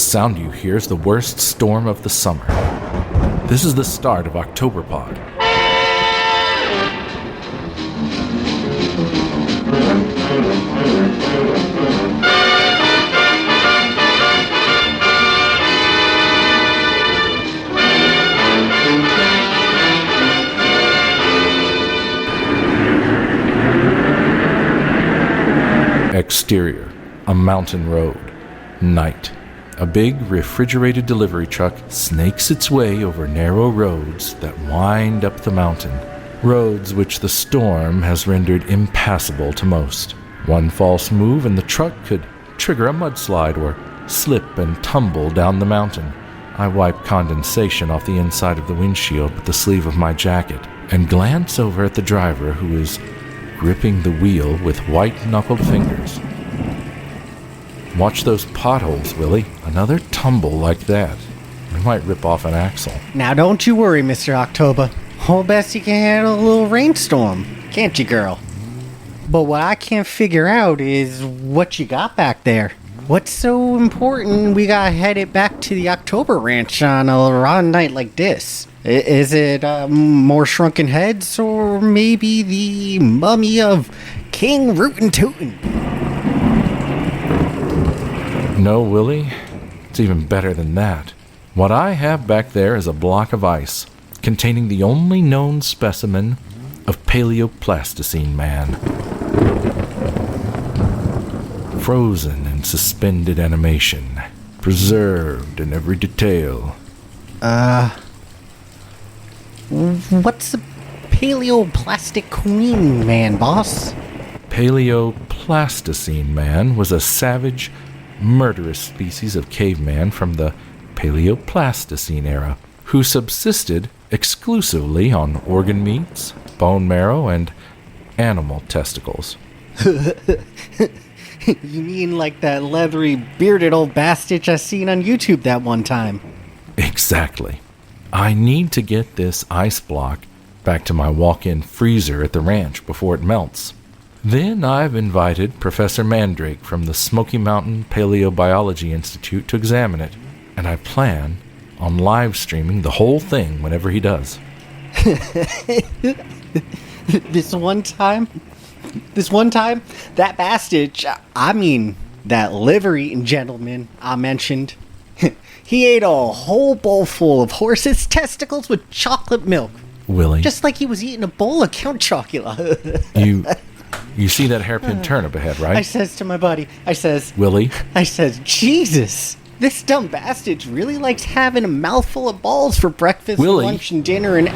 sound you hear is the worst storm of the summer. This is the start of Octoberpod. Exterior, a mountain road. Night. A big refrigerated delivery truck snakes its way over narrow roads that wind up the mountain. Roads which the storm has rendered impassable to most. One false move and the truck could trigger a mudslide or slip and tumble down the mountain. I wipe condensation off the inside of the windshield with the sleeve of my jacket and glance over at the driver who is gripping the wheel with white-knuckled fingers. Watch those potholes, Willie. Another tumble like that. We might rip off an axle. Now don't you worry, Mr. October. Whole best you can handle a little rainstorm, can't you, girl? But what I can't figure out is what you got back there. What's so important we got headed back to the October Ranch on a raw night like this? Is it more shrunken heads, or maybe the mummy of King Rootin' Tootin'? No, Willie. It's even better than that. What I have back there is a block of ice containing the only known specimen of Paleoplasticine man. Frozen in suspended animation, preserved in every detail. What's a Paleoplastic Queen man, boss? Paleoplasticine man was a savage, murderous species of caveman from the Paleoplasticine era, who subsisted exclusively on organ meats, bone marrow, and animal testicles. You mean like that leathery, bearded old bastard I seen on YouTube that one time? Exactly. I need to get this ice block back to my walk-in freezer at the ranch before it melts. Then I've invited Professor Mandrake from the Smoky Mountain Paleobiology Institute to examine it, and I plan on live streaming the whole thing whenever he does. This one time, that bastard, that liver-eating gentleman I mentioned, he ate a whole bowl full of horse's testicles with chocolate milk. Willie. Just like he was eating a bowl of Count Chocula. You see that hairpin turn up ahead, right? I says to my buddy, Willie? Jesus, this dumb bastard really likes having a mouthful of balls for breakfast, Willie. lunch, and dinner, and...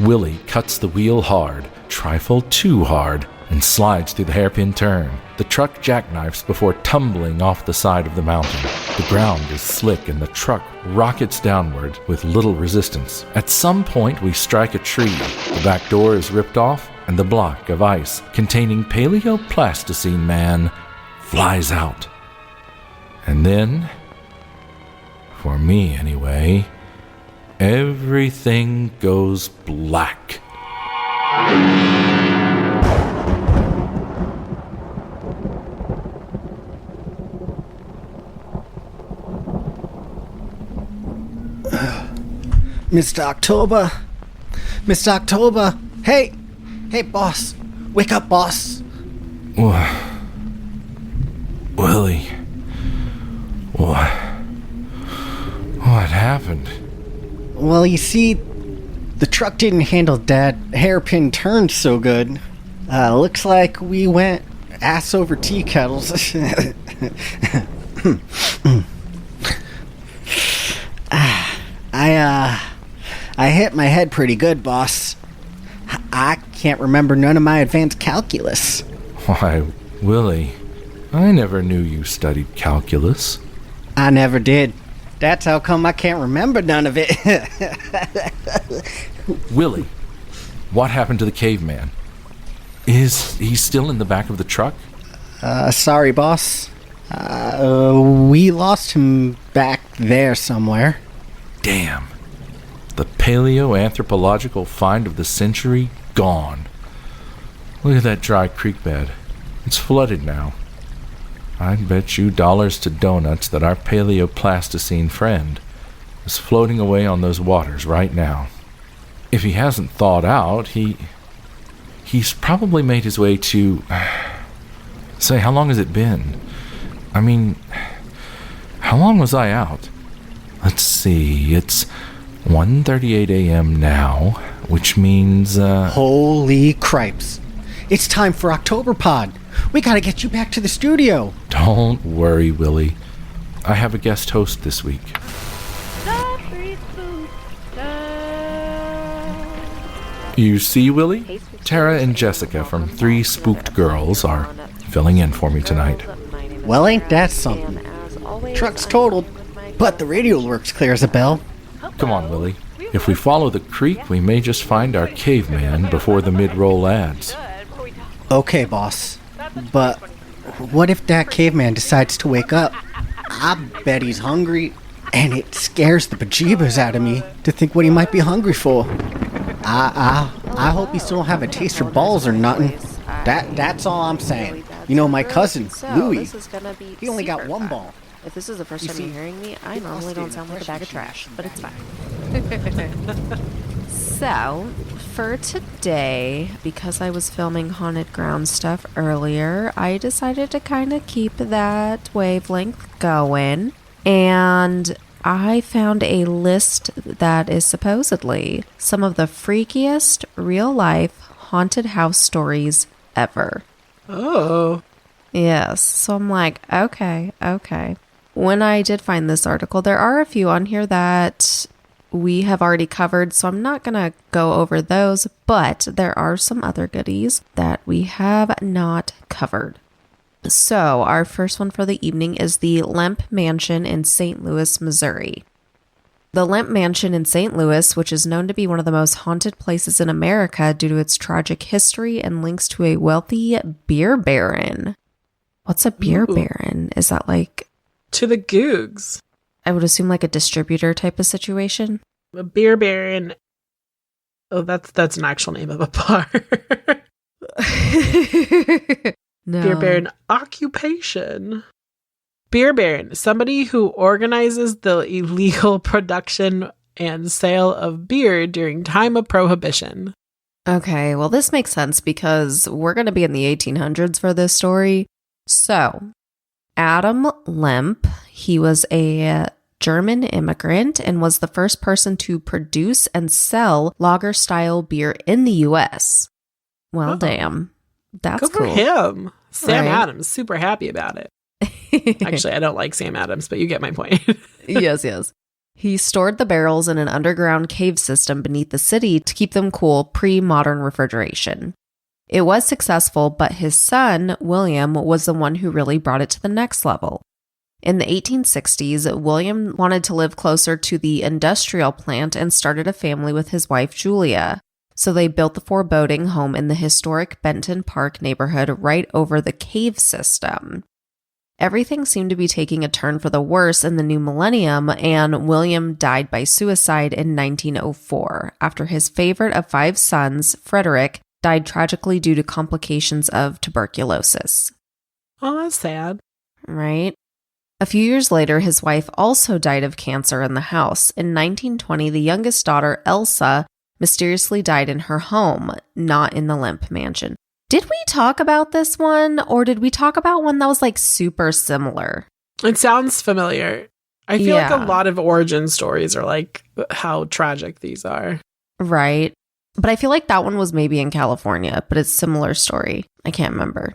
Willie cuts the wheel hard, trifle too hard, and slides through the hairpin turn. The truck jackknifes before tumbling off the side of the mountain. The ground is slick and the truck rockets downward with little resistance. At some point, we strike a tree. The back door is ripped off, and the block of ice containing Paleoplasticine man flies out. And then, for me anyway, everything goes black. Mr. October, hey, boss, wake up, boss. Willie, what happened? Well, you see, the truck didn't handle that hairpin turn so good. Looks like we went ass over tea kettles. I hit my head pretty good, boss. I can't remember none of my advanced calculus. Why, Willie, I never knew you studied calculus. I never did. That's how come I can't remember none of it. Willie, what happened to the caveman? Is he still in the back of the truck? Sorry, boss. We lost him back there somewhere. Damn. The paleoanthropological find of the century gone. Look at that dry creek bed. It's flooded now. I'd bet you dollars to donuts that our paleoplasticine friend is floating away on those waters right now. If he hasn't thawed out, he's probably made his way to... Say, how long has it been? I mean, how long was I out? Let's see, it's 1:38 a.m. now, which means, Holy cripes. It's time for Octoberpod. We gotta get you back to the studio. Don't worry, Willie. I have a guest host this week. You see, Willie? Tara and Jessica from 3 Spooked Girls are filling in for me tonight. Well, ain't that something? Truck's totaled, but the radio works clear as a bell. Come on, Willie. If we follow the creek, we may just find our caveman before the mid-roll ads. Okay, boss. But what if that caveman decides to wake up? I bet he's hungry, and it scares the bejeebers out of me to think what he might be hungry for. I hope he still don't have a taste for balls or nothing. That's all I'm saying. You know, my cousin, Louie, he only got one ball. If this is the first time you're hearing me, I normally don't sound like a bag of trash, but it's fine. So, for today, because I was filming Haunted Ground stuff earlier, I decided to kind of keep that wavelength going. And I found a list that is supposedly some of the freakiest real-life haunted house stories ever. Oh. Yes. So I'm like, okay. When I did find this article, there are a few on here that we have already covered, so I'm not going to go over those, but there are some other goodies that we have not covered. So our first one for the evening is the Lemp Mansion in St. Louis, Missouri. The Lemp Mansion in St. Louis, which is known to be one of the most haunted places in America due to its tragic history and links to a wealthy beer baron. What's a beer baron? Is that like... To the Googs. I would assume like a distributor type of situation. A beer baron. Oh, that's an actual name of a bar. No. Beer baron occupation. Beer baron, somebody who organizes the illegal production and sale of beer during time of prohibition. Okay, well this makes sense because we're going to be in the 1800s for this story. So, Adam Lemp, he was a German immigrant and was the first person to produce and sell lager-style beer in the U.S. Well, damn. That's Good cool. for him. Sam Right. Adams, super happy about it. Actually, I don't like Sam Adams, but you get my point. Yes. He stored the barrels in an underground cave system beneath the city to keep them cool pre-modern refrigeration. It was successful, but his son, William, was the one who really brought it to the next level. In the 1860s, William wanted to live closer to the industrial plant and started a family with his wife, Julia. So they built the foreboding home in the historic Benton Park neighborhood right over the cave system. Everything seemed to be taking a turn for the worse in the new millennium, and William died by suicide in 1904 after his favorite of 5 sons, Frederick, died tragically due to complications of tuberculosis. Oh, that's sad. Right? A few years later, his wife also died of cancer in the house. In 1920, the youngest daughter, Elsa, mysteriously died in her home, not in the Lemp Mansion. Did we talk about this one, or did we talk about one that was like super similar? It sounds familiar. I feel like Yeah. a lot of origin stories are like how tragic these are. Right. But I feel like that one was maybe in California, but it's a similar story. I can't remember.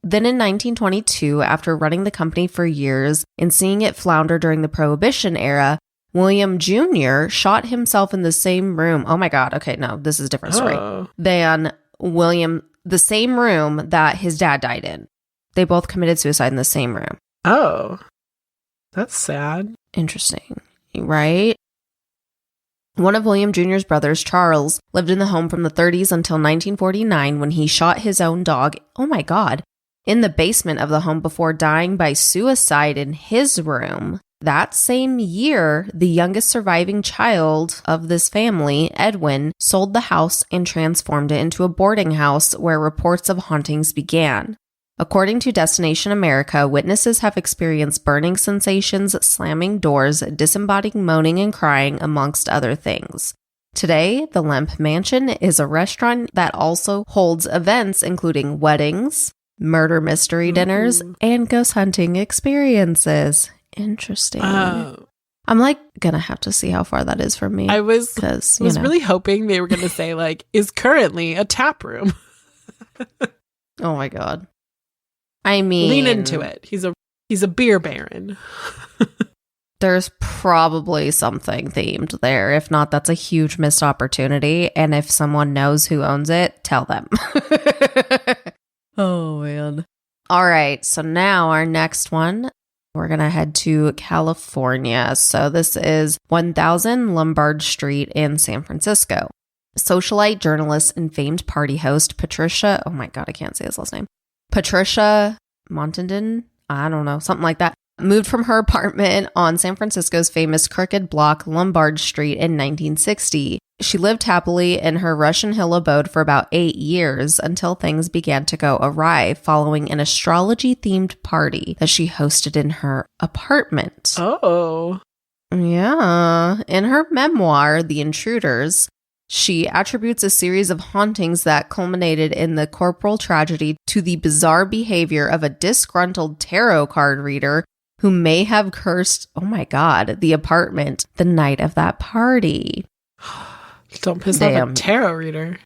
Then in 1922, after running the company for years and seeing it flounder during the Prohibition era, William Jr. shot himself in the same room. Oh my God. Okay, no, this is a different story. Oh. Than William, the same room that his dad died in. They both committed suicide in the same room. Oh. That's sad. Interesting, right? One of William Jr.'s brothers, Charles, lived in the home from the 30s until 1949 when he shot his own dog, oh my God, in the basement of the home before dying by suicide in his room. That same year, the youngest surviving child of this family, Edwin, sold the house and transformed it into a boarding house where reports of hauntings began. According to Destination America, witnesses have experienced burning sensations, slamming doors, disembodied moaning and crying, amongst other things. Today, the Lemp Mansion is a restaurant that also holds events including weddings, murder mystery dinners, and ghost hunting experiences. Interesting. I'm like gonna have to see how far that is from me. I was really hoping they were gonna say like is currently a tap room. Oh my god. I mean, lean into it. He's a beer baron. There's probably something themed there. If not, that's a huge missed opportunity. And if someone knows who owns it, tell them. Oh man. All right. So now our next one. We're going to head to California. So this is 1000 Lombard Street in San Francisco. Socialite, journalist, and famed party host Patricia, oh my God, I can't say his last name. Patricia Montandon, I don't know, something like that, moved from her apartment on San Francisco's famous crooked block Lombard Street in 1960. She lived happily in her Russian Hill abode for about 8 years until things began to go awry following an astrology-themed party that she hosted in her apartment. Oh. Yeah. In her memoir, The Intruders, she attributes a series of hauntings that culminated in the corporal tragedy to the bizarre behavior of a disgruntled tarot card reader who may have cursed, oh my God, the apartment the night of that party. Don't piss off a tarot reader.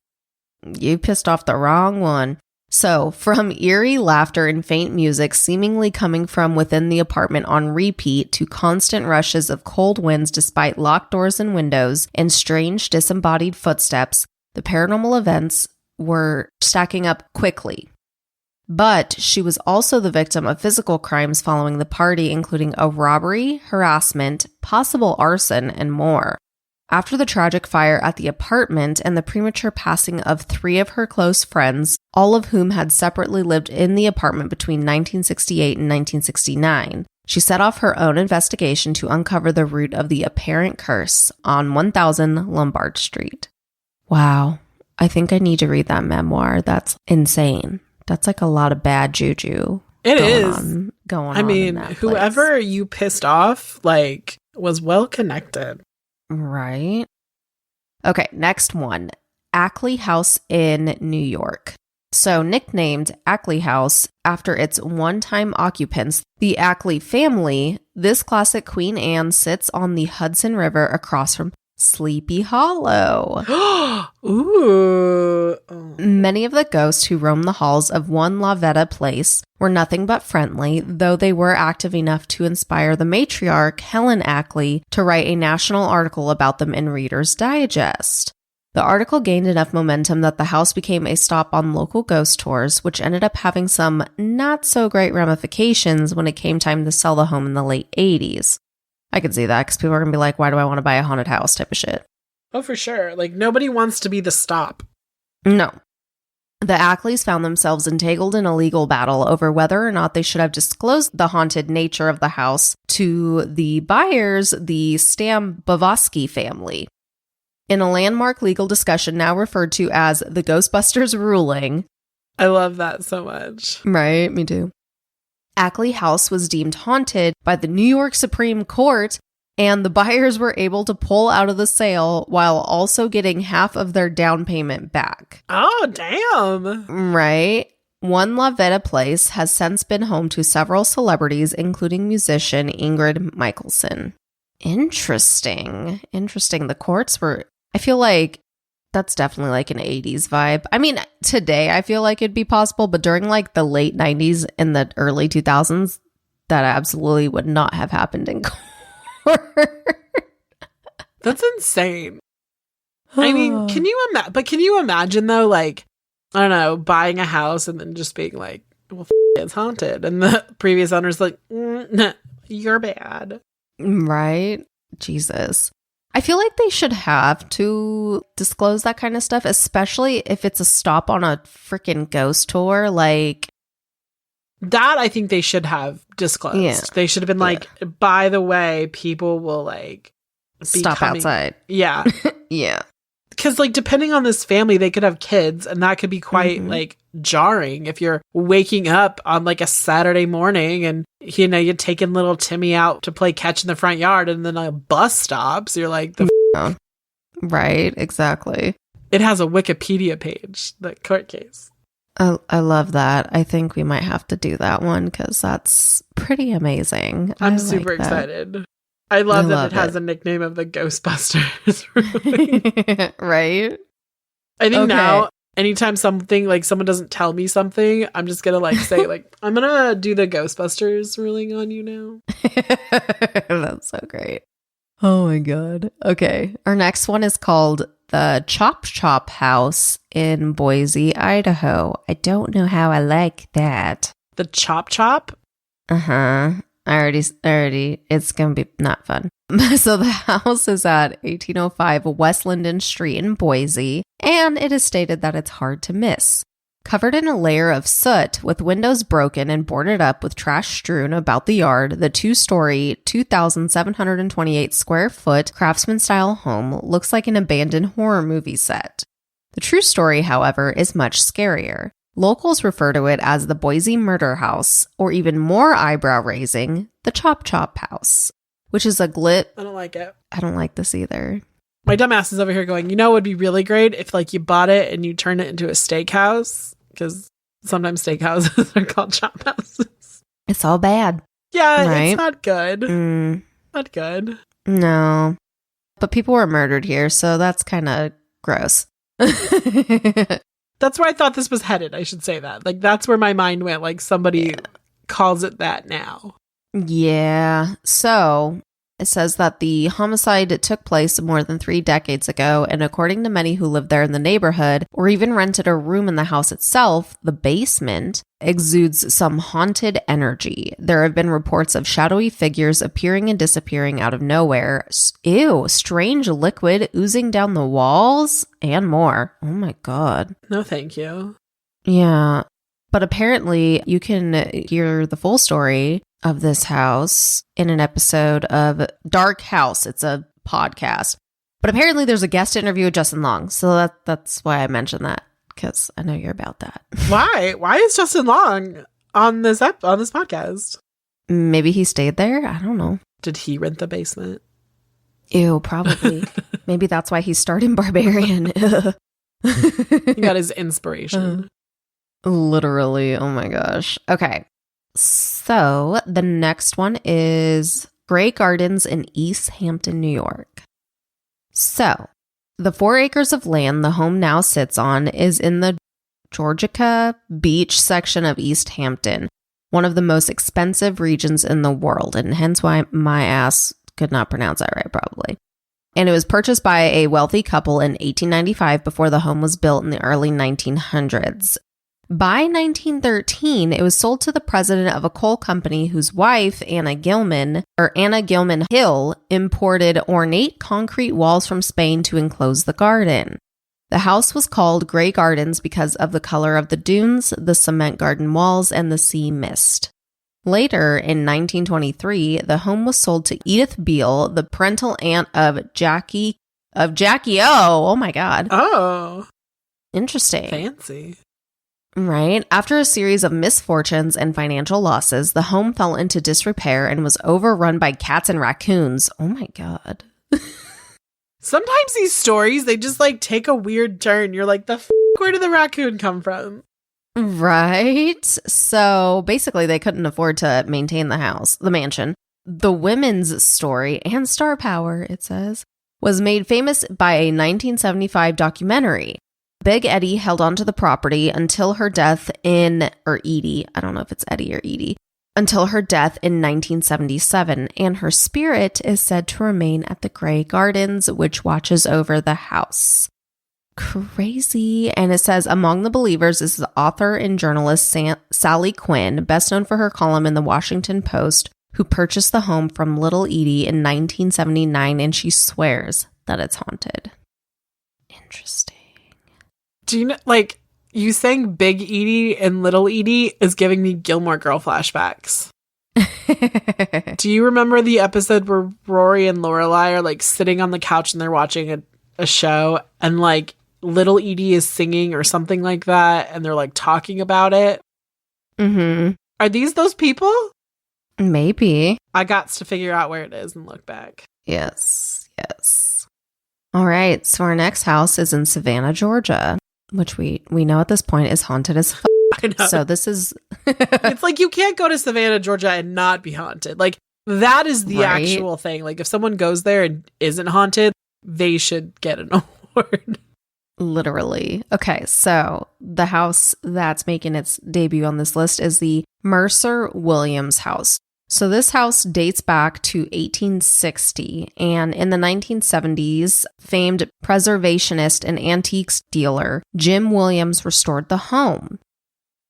You pissed off the wrong one. So, from eerie laughter and faint music seemingly coming from within the apartment on repeat to constant rushes of cold winds despite locked doors and windows and strange disembodied footsteps, the paranormal events were stacking up quickly. But she was also the victim of physical crimes following the party, including a robbery, harassment, possible arson, and more. After the tragic fire at the apartment and the premature passing of 3 of her close friends, all of whom had separately lived in the apartment between 1968 and 1969, she set off her own investigation to uncover the root of the apparent curse on 1000 Lombard Street. Wow. I think I need to read that memoir. That's insane. That's like a lot of bad juju. It is. Going on. I mean, whoever you pissed off, like, was well connected. Right. Okay, next one. Ackley House in New York. So nicknamed Ackley House after its one-time occupants, the Ackley family, this classic Queen Anne sits on the Hudson River across from Sleepy Hollow. Ooh. Many of the ghosts who roam the halls of One Lavetta Place were nothing but friendly, though they were active enough to inspire the matriarch, Helen Ackley, to write a national article about them in Reader's Digest. The article gained enough momentum that the house became a stop on local ghost tours, which ended up having some not-so-great ramifications when it came time to sell the home in the late 80s. I could see that, because people are going to be like, why do I want to buy a haunted house type of shit? Oh, for sure. Like, nobody wants to be the stop. No. The Ackleys found themselves entangled in a legal battle over whether or not they should have disclosed the haunted nature of the house to the buyers, the Stambovsky family. In a landmark legal discussion now referred to as the Ghostbusters ruling. I love that so much. Right, me too. Ackley House was deemed haunted by the New York Supreme Court, and the buyers were able to pull out of the sale while also getting half of their down payment back. Oh, damn. Right. One Lavetta Place has since been home to several celebrities, including musician Ingrid Michaelson. Interesting. The courts were... I feel like that's definitely like an 80s vibe. I mean, today I feel like it'd be possible, but during like the late 90s and the early 2000s, that absolutely would not have happened in court. That's insane. I mean, can you imagine though, like, I don't know, buying a house and then just being like, well, it's haunted. And the previous owner's like, nah, you're bad. Right? Jesus. I feel like they should have to disclose that kind of stuff, especially if it's a stop on a freaking ghost tour. Like, That I think they should have disclosed. Yeah. They should have been like, by the way, people will like stop outside. Yeah. Yeah. Because like depending on this family, they could have kids, and that could be quite like jarring if you're waking up on like a Saturday morning and you know you're taking little Timmy out to play catch in the front yard, and then a bus stops. You're like, Right, exactly. It has a Wikipedia page, the court case. I love that. I think we might have to do that one because that's pretty amazing. I'm super excited. I love that it has a nickname of the Ghostbusters. Right? I think now, anytime something like someone doesn't tell me something, I'm just gonna like say like, I'm gonna do the Ghostbusters ruling on you now. That's so great. Oh my God. Okay. Our next one is called the Chop Chop House in Boise, Idaho. I don't know how I like that. The Chop Chop? Uh-huh. I already, it's going to be not fun. So the house is at 1805 West Linden Street in Boise, and it is stated that it's hard to miss. Covered in a layer of soot, with windows broken and boarded up with trash strewn about the yard, the two-story, 2,728 square foot craftsman-style home looks like an abandoned horror movie set. The true story, however, is much scarier. Locals refer to it as the Boise Murder House, or even more eyebrow-raising, the Chop Chop House, which is a I don't like it. I don't like this either. My dumbass is over here going, you know, it would be really great if like you bought it and you turned it into a steakhouse, because sometimes steakhouses are called chop houses. It's all bad. Yeah, right? It's not good. Not good. No. But people were murdered here, so that's kind of gross. That's where I thought this was headed. I should say that. Like, that's where my mind went. Like, somebody calls it that now. Yeah. So it says that the homicide took place more than 3 decades ago, and according to many who lived there in the neighborhood, or even rented a room in the house itself, the basement exudes some haunted energy. There have been reports of shadowy figures appearing and disappearing out of nowhere. Ew, strange liquid oozing down the walls, and more. Oh my God. No, thank you. Yeah. But apparently you can hear the full story of this house in an episode of Dark House. It's a podcast. But apparently there's a guest interview with Justin Long. So that's why I mentioned that, because I know you're about that. Why? Why is Justin Long on this podcast? Maybe he stayed there? I don't know. Did he rent the basement? Ew, probably. Maybe that's why he's starting Barbarian. He got his inspiration. Literally. Oh my gosh. Okay. So the next one is Grey Gardens in East Hampton, New York. So the 4 acres of land the home now sits on is in the Georgia Beach section of East Hampton, one of the most expensive regions in the world, and hence why my ass could not pronounce that right, probably. And it was purchased by a wealthy couple in 1895 before the home was built in the early 1900s. By 1913, it was sold to the president of a coal company whose wife, Anna Gilman Hill, imported ornate concrete walls from Spain to enclose the garden. The house was called Grey Gardens because of the color of the dunes, the cement garden walls, and the sea mist. Later, in 1923, the home was sold to Edith Beale, the parental aunt of Jackie O. Oh my God. Oh. Interesting. Fancy. Right. After a series of misfortunes and financial losses, the home fell into disrepair and was overrun by cats and raccoons. Oh my God. Sometimes these stories, they just like take a weird turn. You're like, where did the raccoon come from? Right. So basically, they couldn't afford to maintain the mansion. The women's story and star power, it says, was made famous by a 1975 documentary. Big Eddie held onto the property until her death Edie, I don't know if it's Eddie or Edie, until her death in 1977, and her spirit is said to remain at the Grey Gardens, which watches over the house. Crazy. And it says, among the believers is the author and journalist Sally Quinn, best known for her column in the Washington Post, who purchased the home from Little Edie in 1979, and she swears that it's haunted. Interesting. Do you know, like, You saying Big Edie and Little Edie is giving me Gilmore Girl flashbacks. Do you remember the episode where Rory and Lorelai are like sitting on the couch and they're watching a show and like Little Edie is singing or something like that and they're like talking about it? Mm-hmm. Are these those people? Maybe. I got to figure out where it is and look back. Yes. All right, so our next house is in Savannah, Georgia, which we know at this point is haunted as fuck. I know. So this is... It's like you can't go to Savannah, Georgia and not be haunted. Like that is the actual thing. Like if someone goes there and isn't haunted, they should get an award. Literally. Okay, so the house that's making its debut on this list is the Mercer Williams house. So this house dates back to 1860, and in the 1970s, famed preservationist and antiques dealer Jim Williams restored the home.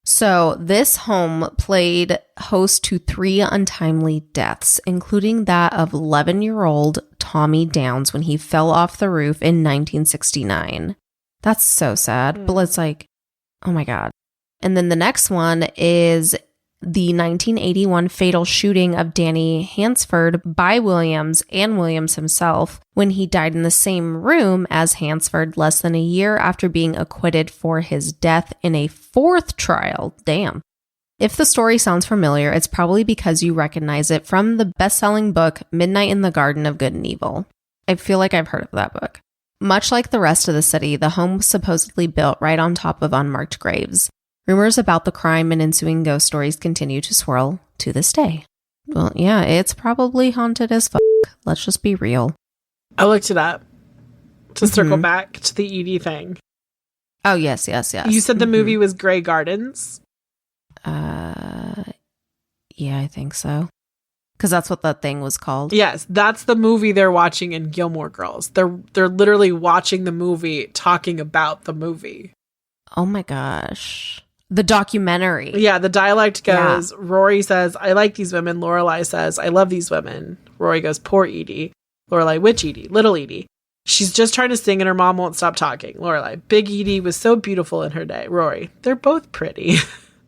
So this home played host to 3 untimely deaths, including that of 11-year-old Tommy Downs when he fell off the roof in 1969. That's so sad, but it's like, oh my God. And then the next one is the 1981 fatal shooting of Danny Hansford by Williams and Williams himself when he died in the same room as Hansford less than a year after being acquitted for his death in a 4th trial. Damn. If the story sounds familiar, it's probably because you recognize it from the best-selling book Midnight in the Garden of Good and Evil. I feel like I've heard of that book. Much like the rest of the city, the home was supposedly built right on top of unmarked graves. Rumors about the crime and ensuing ghost stories continue to swirl to this day. Well, yeah, it's probably haunted as fuck. Let's just be real. I looked it up to circle back to the Edie thing. Oh, yes. You said the movie was Grey Gardens? Yeah, I think so. Because that's what that thing was called. Yes, that's the movie they're watching in Gilmore Girls. They're literally watching the movie, talking about the movie. Oh my gosh. The documentary. Yeah, the dialect goes, Rory says, I like these women. Lorelai says, I love these women. Rory goes, poor Edie. Lorelai, which Edie? Little Edie. She's just trying to sing and her mom won't stop talking. Lorelai, Big Edie was so beautiful in her day. Rory, they're both pretty.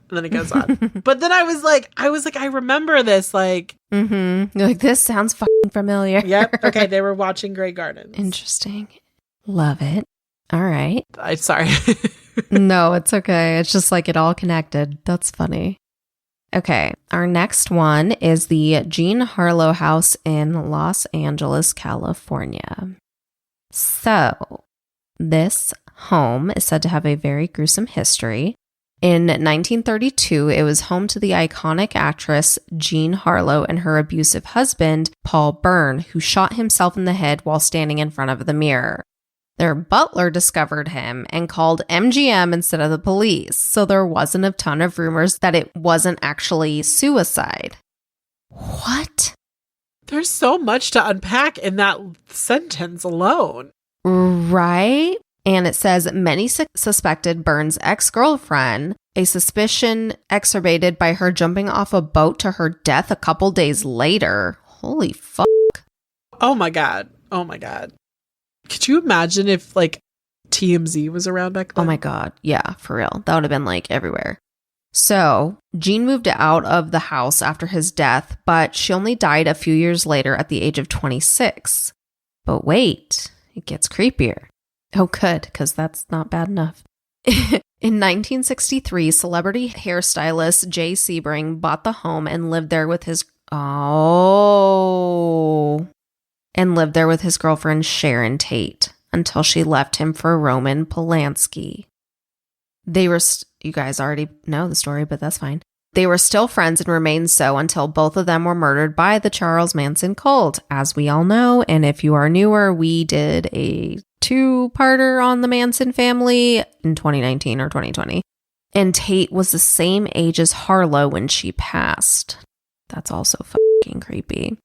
And then it goes on. But then I was like, I remember this. Like, You're like, this sounds fucking familiar. Yep. Okay, they were watching Grey Gardens. Interesting. Love it. All right. I'm sorry. No, it's okay. It's just like it all connected. That's funny. Okay. Our next one is the Jean Harlow house in Los Angeles, California. So, this home is said to have a very gruesome history. In 1932, it was home to the iconic actress Jean Harlow and her abusive husband, Paul Byrne, who shot himself in the head while standing in front of the mirror. Their butler discovered him and called MGM instead of the police, so there wasn't a ton of rumors that it wasn't actually suicide. What? There's so much to unpack in that sentence alone. Right? And it says many suspected Byrne's ex-girlfriend, a suspicion exacerbated by her jumping off a boat to her death a couple days later. Holy fuck. Oh my God. Could you imagine if like TMZ was around back then? Oh my God. Yeah, for real. That would have been like everywhere. So, Jean moved out of the house after his death, but she only died a few years later at the age of 26. But wait, it gets creepier. Oh, good, because that's not bad enough. In 1963, celebrity hairstylist Jay Sebring bought the home and lived there with his girlfriend Sharon Tate until she left him for Roman Polanski. They were, you guys already know the story, but that's fine. They were still friends and remained so until both of them were murdered by the Charles Manson cult, as we all know. And if you are newer, we did a 2-parter on the Manson family in 2019 or 2020. And Tate was the same age as Harlow when she passed. That's also fucking creepy.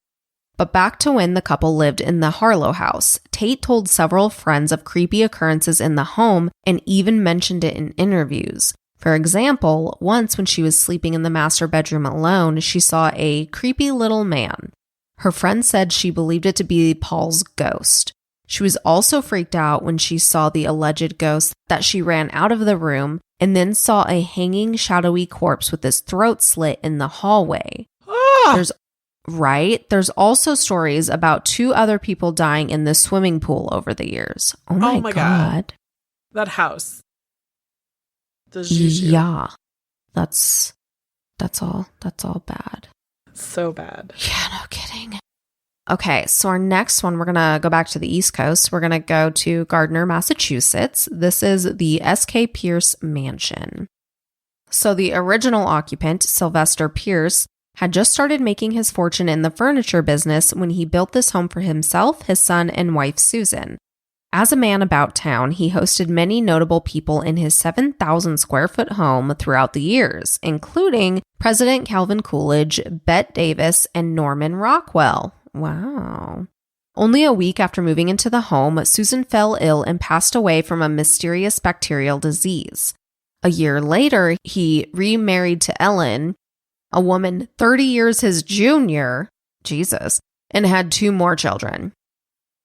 But back to when the couple lived in the Harlow house, Tate told several friends of creepy occurrences in the home and even mentioned it in interviews. For example, once when she was sleeping in the master bedroom alone, she saw a creepy little man. Her friend said she believed it to be Paul's ghost. She was also freaked out when she saw the alleged ghost that she ran out of the room and then saw a hanging, shadowy corpse with his throat slit in the hallway. Ah! There's also stories about 2 other people dying in the swimming pool over the years. Oh my God. That house. The juju. Yeah. That's all bad. So bad. Yeah, no kidding. Okay, so our next one, we're going to go back to the East Coast. We're going to go to Gardner, Massachusetts. This is the S.K. Pierce Mansion. So the original occupant, Sylvester Pierce, had just started making his fortune in the furniture business when he built this home for himself, his son, and wife, Susan. As a man about town, he hosted many notable people in his 7,000 square foot home throughout the years, including President Calvin Coolidge, Bette Davis, and Norman Rockwell. Wow. Only a week after moving into the home, Susan fell ill and passed away from a mysterious bacterial disease. A year later, he remarried to Ellen, a woman 30 years his junior, Jesus, and had 2 more children.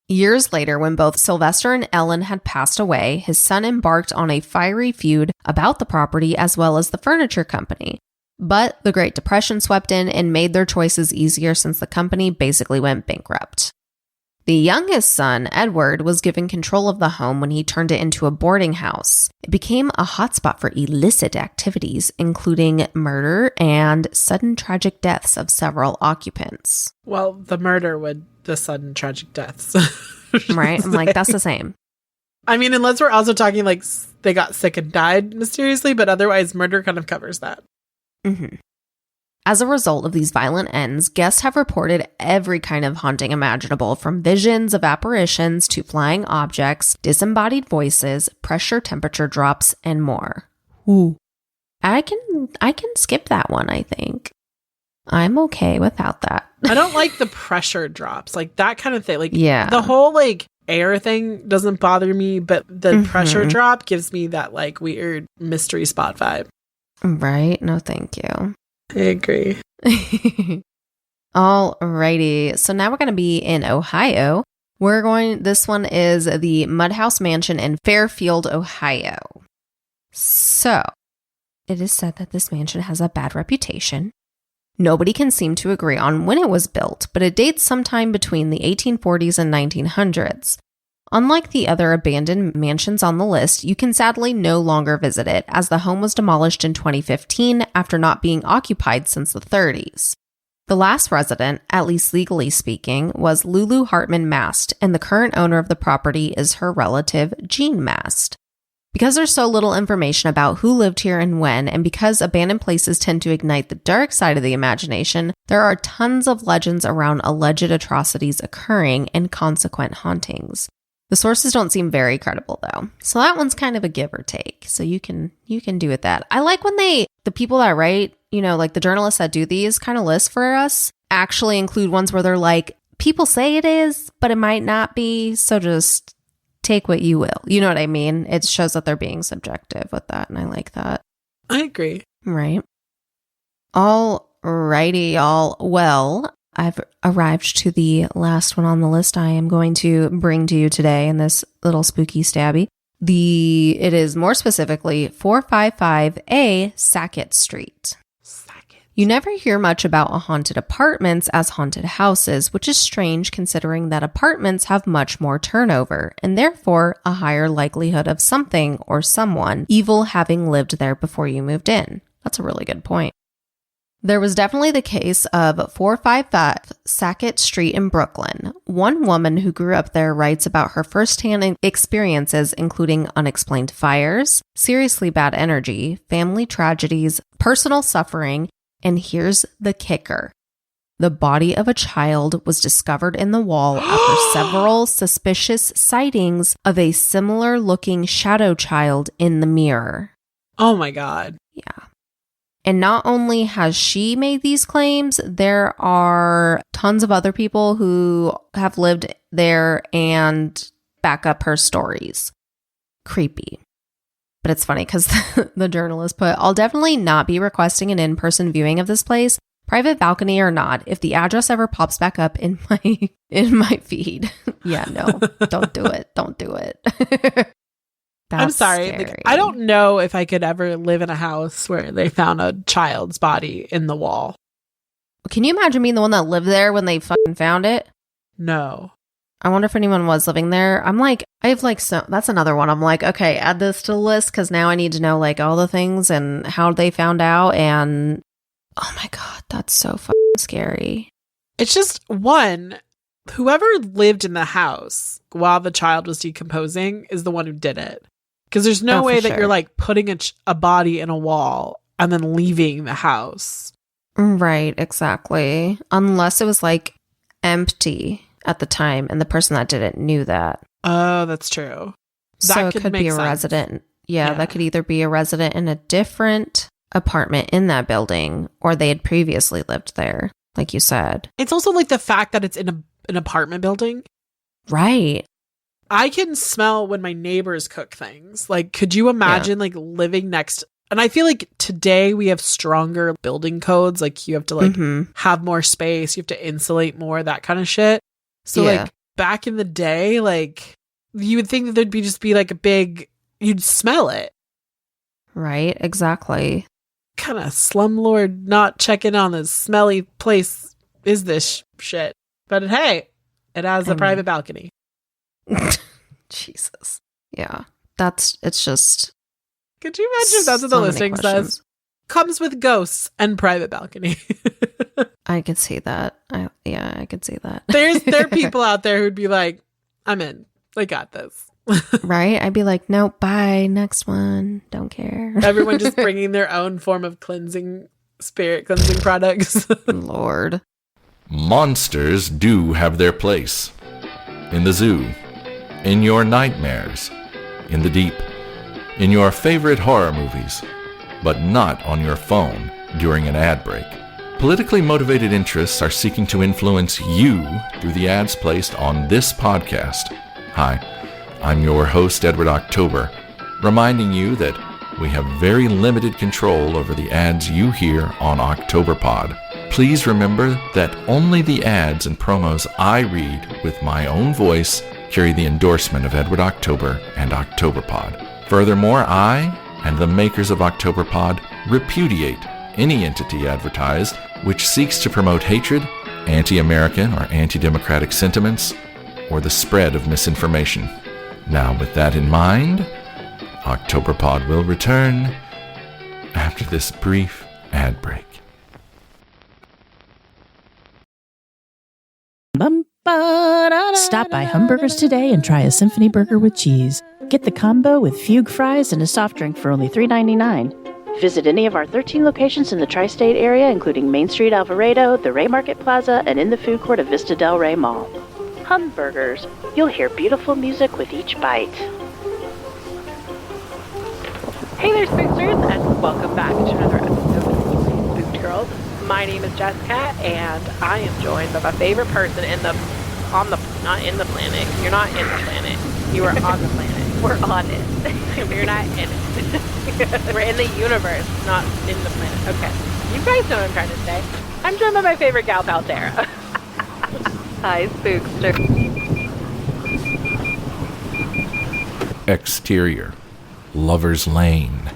Years later, when both Sylvester and Ellen had passed away, his son embarked on a fiery feud about the property as well as the furniture company. But the Great Depression swept in and made their choices easier since the company basically went bankrupt. The youngest son, Edward, was given control of the home when he turned it into a boarding house. It became a hotspot for illicit activities, including murder and sudden tragic deaths of several occupants. Well, the sudden tragic deaths. Right? I'm like, that's the same. I mean, unless we're also talking like they got sick and died mysteriously, but otherwise murder kind of covers that. Mm-hmm. As a result of these violent ends, guests have reported every kind of haunting imaginable, from visions of apparitions to flying objects, disembodied voices, pressure temperature drops, and more. Ooh. I can skip that one, I think. I'm okay without that. I don't like the pressure drops, like that kind of thing. Like, yeah. The whole like air thing doesn't bother me, but the pressure drop gives me that like weird mystery spot vibe. Right? No, thank you. I agree. Alrighty. So now we're going to be in Ohio. This one is the Mudhouse Mansion in Fairfield, Ohio. So, it is said that this mansion has a bad reputation. Nobody can seem to agree on when it was built, but it dates sometime between the 1840s and 1900s. Unlike the other abandoned mansions on the list, you can sadly no longer visit it, as the home was demolished in 2015 after not being occupied since the 30s. The last resident, at least legally speaking, was Lulu Hartman Mast, and the current owner of the property is her relative, Jean Mast. Because there's so little information about who lived here and when, and because abandoned places tend to ignite the dark side of the imagination, there are tons of legends around alleged atrocities occurring and consequent hauntings. The sources don't seem very credible, though. So that one's kind of a give or take. So you can do with that. I like when the people that write, like the journalists that do these kind of lists for us, actually include ones where they're like, people say it is, but it might not be. So just take what you will. You know what I mean? It shows that they're being subjective with that. And I like that. I agree. Right. Alrighty, y'all. Well, I've arrived to the last one on the list I am going to bring to you today in this little spooky stabby. It is more specifically 455A Sackett Street. You never hear much about haunted apartments as haunted houses, which is strange considering that apartments have much more turnover and therefore a higher likelihood of something or someone evil having lived there before you moved in. That's a really good point. There was definitely the case of 455 Sackett Street in Brooklyn. One woman who grew up there writes about her firsthand experiences, including unexplained fires, seriously bad energy, family tragedies, personal suffering, and here's the kicker. The body of a child was discovered in the wall after several suspicious sightings of a similar-looking shadow child in the mirror. Oh my God. Yeah. And not only has she made these claims, there are tons of other people who have lived there and back up her stories. Creepy. But it's funny because the journalist put, I'll definitely not be requesting an in-person viewing of this place, private balcony or not, if the address ever pops back up in my feed. Yeah, no, don't do it. Don't do it. That's I'm sorry. scary. Like, I don't know if I could ever live in a house where they found a child's body in the wall. Can you imagine being the one that lived there when they fucking found it? No. I wonder if anyone was living there. I'm like, I have like, so that's another one. I'm like, okay, add this to the list because now I need to know like all the things and how they found out. And oh my God, that's so fucking scary. It's just one, whoever lived in the house while the child was decomposing is the one who did it. Because there's no way that you're like putting a body in a wall and then leaving the house. Right, exactly. Unless it was like empty at the time and the person that did it knew that. Oh, that's true. So it could be a resident. Yeah, that could either be a resident in a different apartment in that building or they had previously lived there, like you said. It's also like the fact that it's in an apartment building. Right. I can smell when my neighbors cook things. Like, could you imagine like living next? And I feel like today we have stronger building codes. Like you have to like have more space. You have to insulate more, that kind of shit. So like back in the day, like you would think that there'd be like a big, you'd smell it. Right. Exactly. Kind of slumlord not checking on this smelly place is this shit. But hey, it has a private balcony. Jesus. Yeah. It's just. Could you imagine if that's what the listing says? Comes with ghosts and private balcony. I could see that. I could see that. There are people out there who'd be like, I'm in. I got this. Right? I'd be like, nope, bye. Next one. Don't care. Everyone just bringing their own form of spirit cleansing products. Lord. Monsters do have their place. In the zoo. In your nightmares. In the deep. In your favorite horror movies. But not on your phone during an ad break. Politically motivated interests are seeking to influence you through the ads placed on this podcast. Hi, I'm your host, Edward October, reminding you that we have very limited control over the ads you hear on Octoberpod. Please remember that only the ads and promos I read with my own voice carry the endorsement of Edward October and Octoberpod. Furthermore, I and the makers of Octoberpod repudiate any entity advertised which seeks to promote hatred, anti-American or anti-democratic sentiments, or the spread of misinformation. Now, with that in mind, Octoberpod will return after this brief ad break. Stop by Humburgers today and try a symphony burger with cheese. Get the combo with fugue fries and a soft drink for only $3.99. Visit any of our 13 locations in the tri-state area, including Main Street Alvarado, the Ray Market Plaza, and in the food court of Vista Del Rey Mall. Humburgers. You'll hear beautiful music with each bite. Hey there, Spooksters, and welcome back to another episode of Spooked Girls. My name is Jessica, and I am joined by my favorite person not in the planet. You're not in the planet. You are on the planet. We're on it. We're not in it. We're in the universe, not in the planet. Okay. You guys know what I'm trying to say. I'm joined by my favorite gal pal, Sarah. Hi, Spookster. Exterior. Lover's Lane.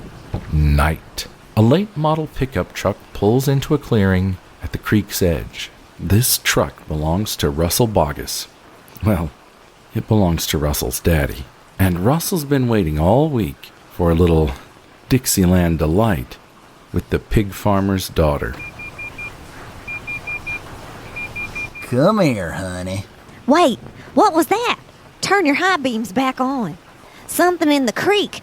Night. A late model pickup truck pulls into a clearing at the creek's edge. This truck belongs to Russell Boggess. Well, it belongs to Russell's daddy. And Russell's been waiting all week for a little Dixieland delight with the pig farmer's daughter. Come here, honey. Wait, what was that? Turn your high beams back on. Something in the creek.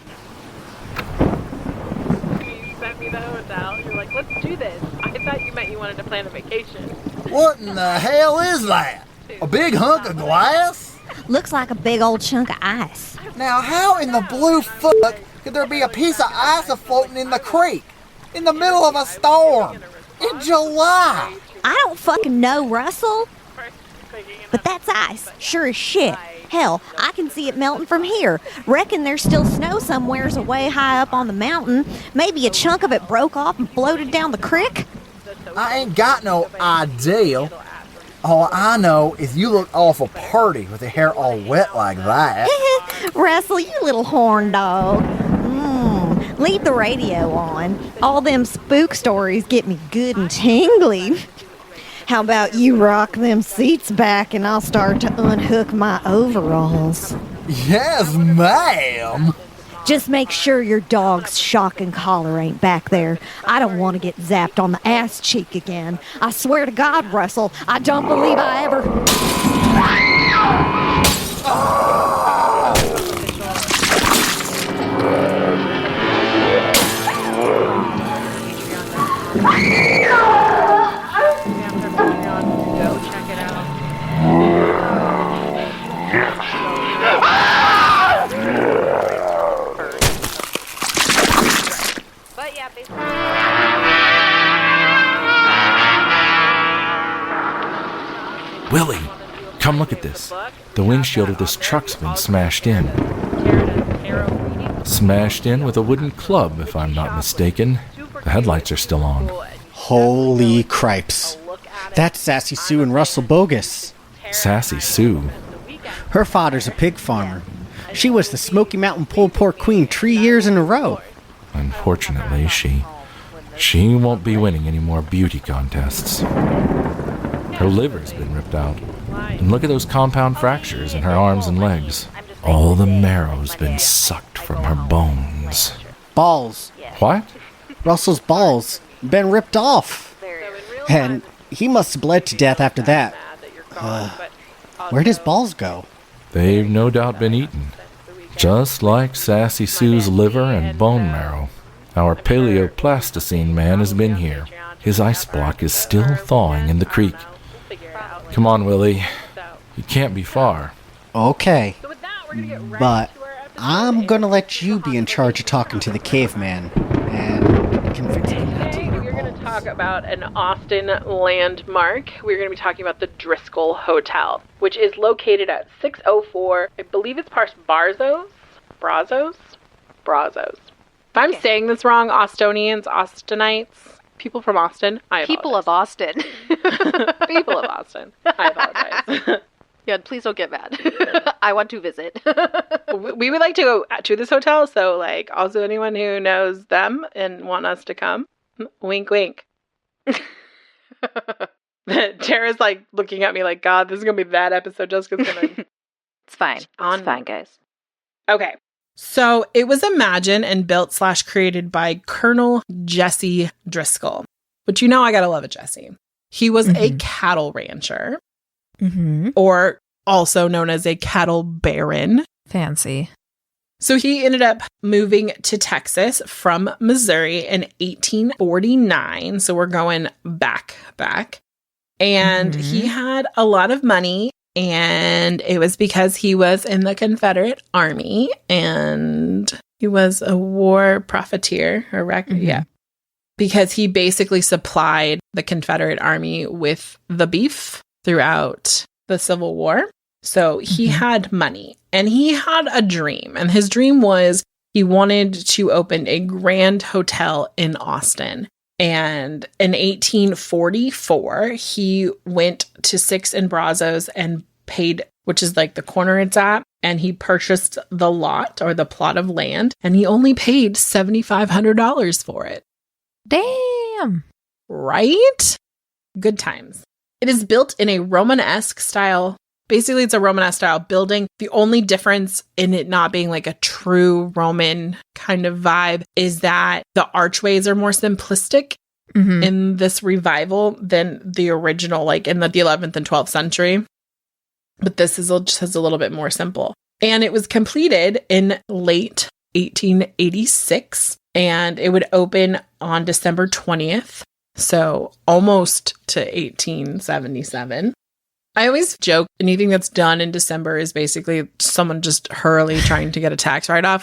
You sent me the hotel. You're like, let's do this. I thought you meant you wanted to plan a vacation. What in the hell is that? A big hunk of glass? Looks like a big old chunk of ice. Now how in the blue fuck could there be a piece of ice floating in the creek? In the middle of a storm? In July? I don't fucking know, Russell. But that's ice, sure as shit. Hell, I can see it melting from here. Reckon there's still snow somewheres way high up on the mountain. Maybe a chunk of it broke off and floated down the creek? I ain't got no idea. All I know is you look awful purty with your hair all wet like that. Russell, you little horn dog. Leave the radio on. All them spook stories get me good and tingly. How about you rock them seats back and I'll start to unhook my overalls? Yes, ma'am. Just make sure your dog's shock and collar ain't back there. I don't want to get zapped on the ass cheek again. I swear to God, Russell, I don't believe I ever... Go check it out. But yeah, basically. Willie, come look at this. The windshield of this truck's been smashed in. Smashed in with a wooden club, if I'm not mistaken. The headlights are still on. Holy cripes. That's Sassy Sue and Russell Bogus. Sassy Sue. Her father's a pig farmer. She was the Smoky Mountain pulled pork queen 3 years in a row. Unfortunately, she won't be winning any more beauty contests. Her liver's been ripped out. And look at those compound fractures in her arms and legs. All the marrow's been sucked from her bones. Balls. What? Russell's balls. Been ripped off. And he must have bled to death after that. Where'd his balls go? They've no doubt been eaten. Just like Sassy Sue's liver and bone marrow. Our paleoplasticine man has been here. His ice block is still thawing in the creek. Come on, Willie. You can't be far. Okay. But I'm gonna let you be in charge of talking to the caveman and convincing him not to eat your We're going to balls. talk about an Austin landmark. We're going to be talking about the Driscoll Hotel, which is located at 604, I believe it's past Brazos. If I'm saying this wrong, Austinites, people from Austin, I apologize. People of Austin. People of Austin. I apologize. Yeah, please don't get mad. I want to visit. We would like to go to this hotel, so like also anyone who knows them and want us to come, wink wink. Tara's like looking at me like, God, this is gonna be that episode. Jessica's gonna It's fine. It's fine, guys. Okay. So it was imagined and built / created by Colonel Jesse Driscoll, which I gotta love a Jesse. He was a cattle rancher, or also known as a cattle baron. Fancy. So he ended up moving to Texas from Missouri in 1849. So we're going back. And he had a lot of money. And it was because he was in the Confederate Army and he was a war profiteer or because he basically supplied the Confederate Army with the beef throughout the Civil War. So he had money and he had a dream, and his dream was he wanted to open a grand hotel in Austin. And in 1844, he went to 6 in Brazos and paid, which is like the corner it's at, and he purchased the lot or the plot of land, and he only paid $7,500 for it. Damn. Right? Good times. It is built in a Romanesque style. Basically, it's a Romanesque style building. The only difference in it not being like a true Roman kind of vibe is that the archways are more simplistic in this revival than the original, like in the 11th and 12th century. But this is just a little bit more simple. And it was completed in late 1886, and it would open on December 20th. So almost to 1877. I always joke anything that's done in December is basically someone just hurriedly trying to get a tax write-off.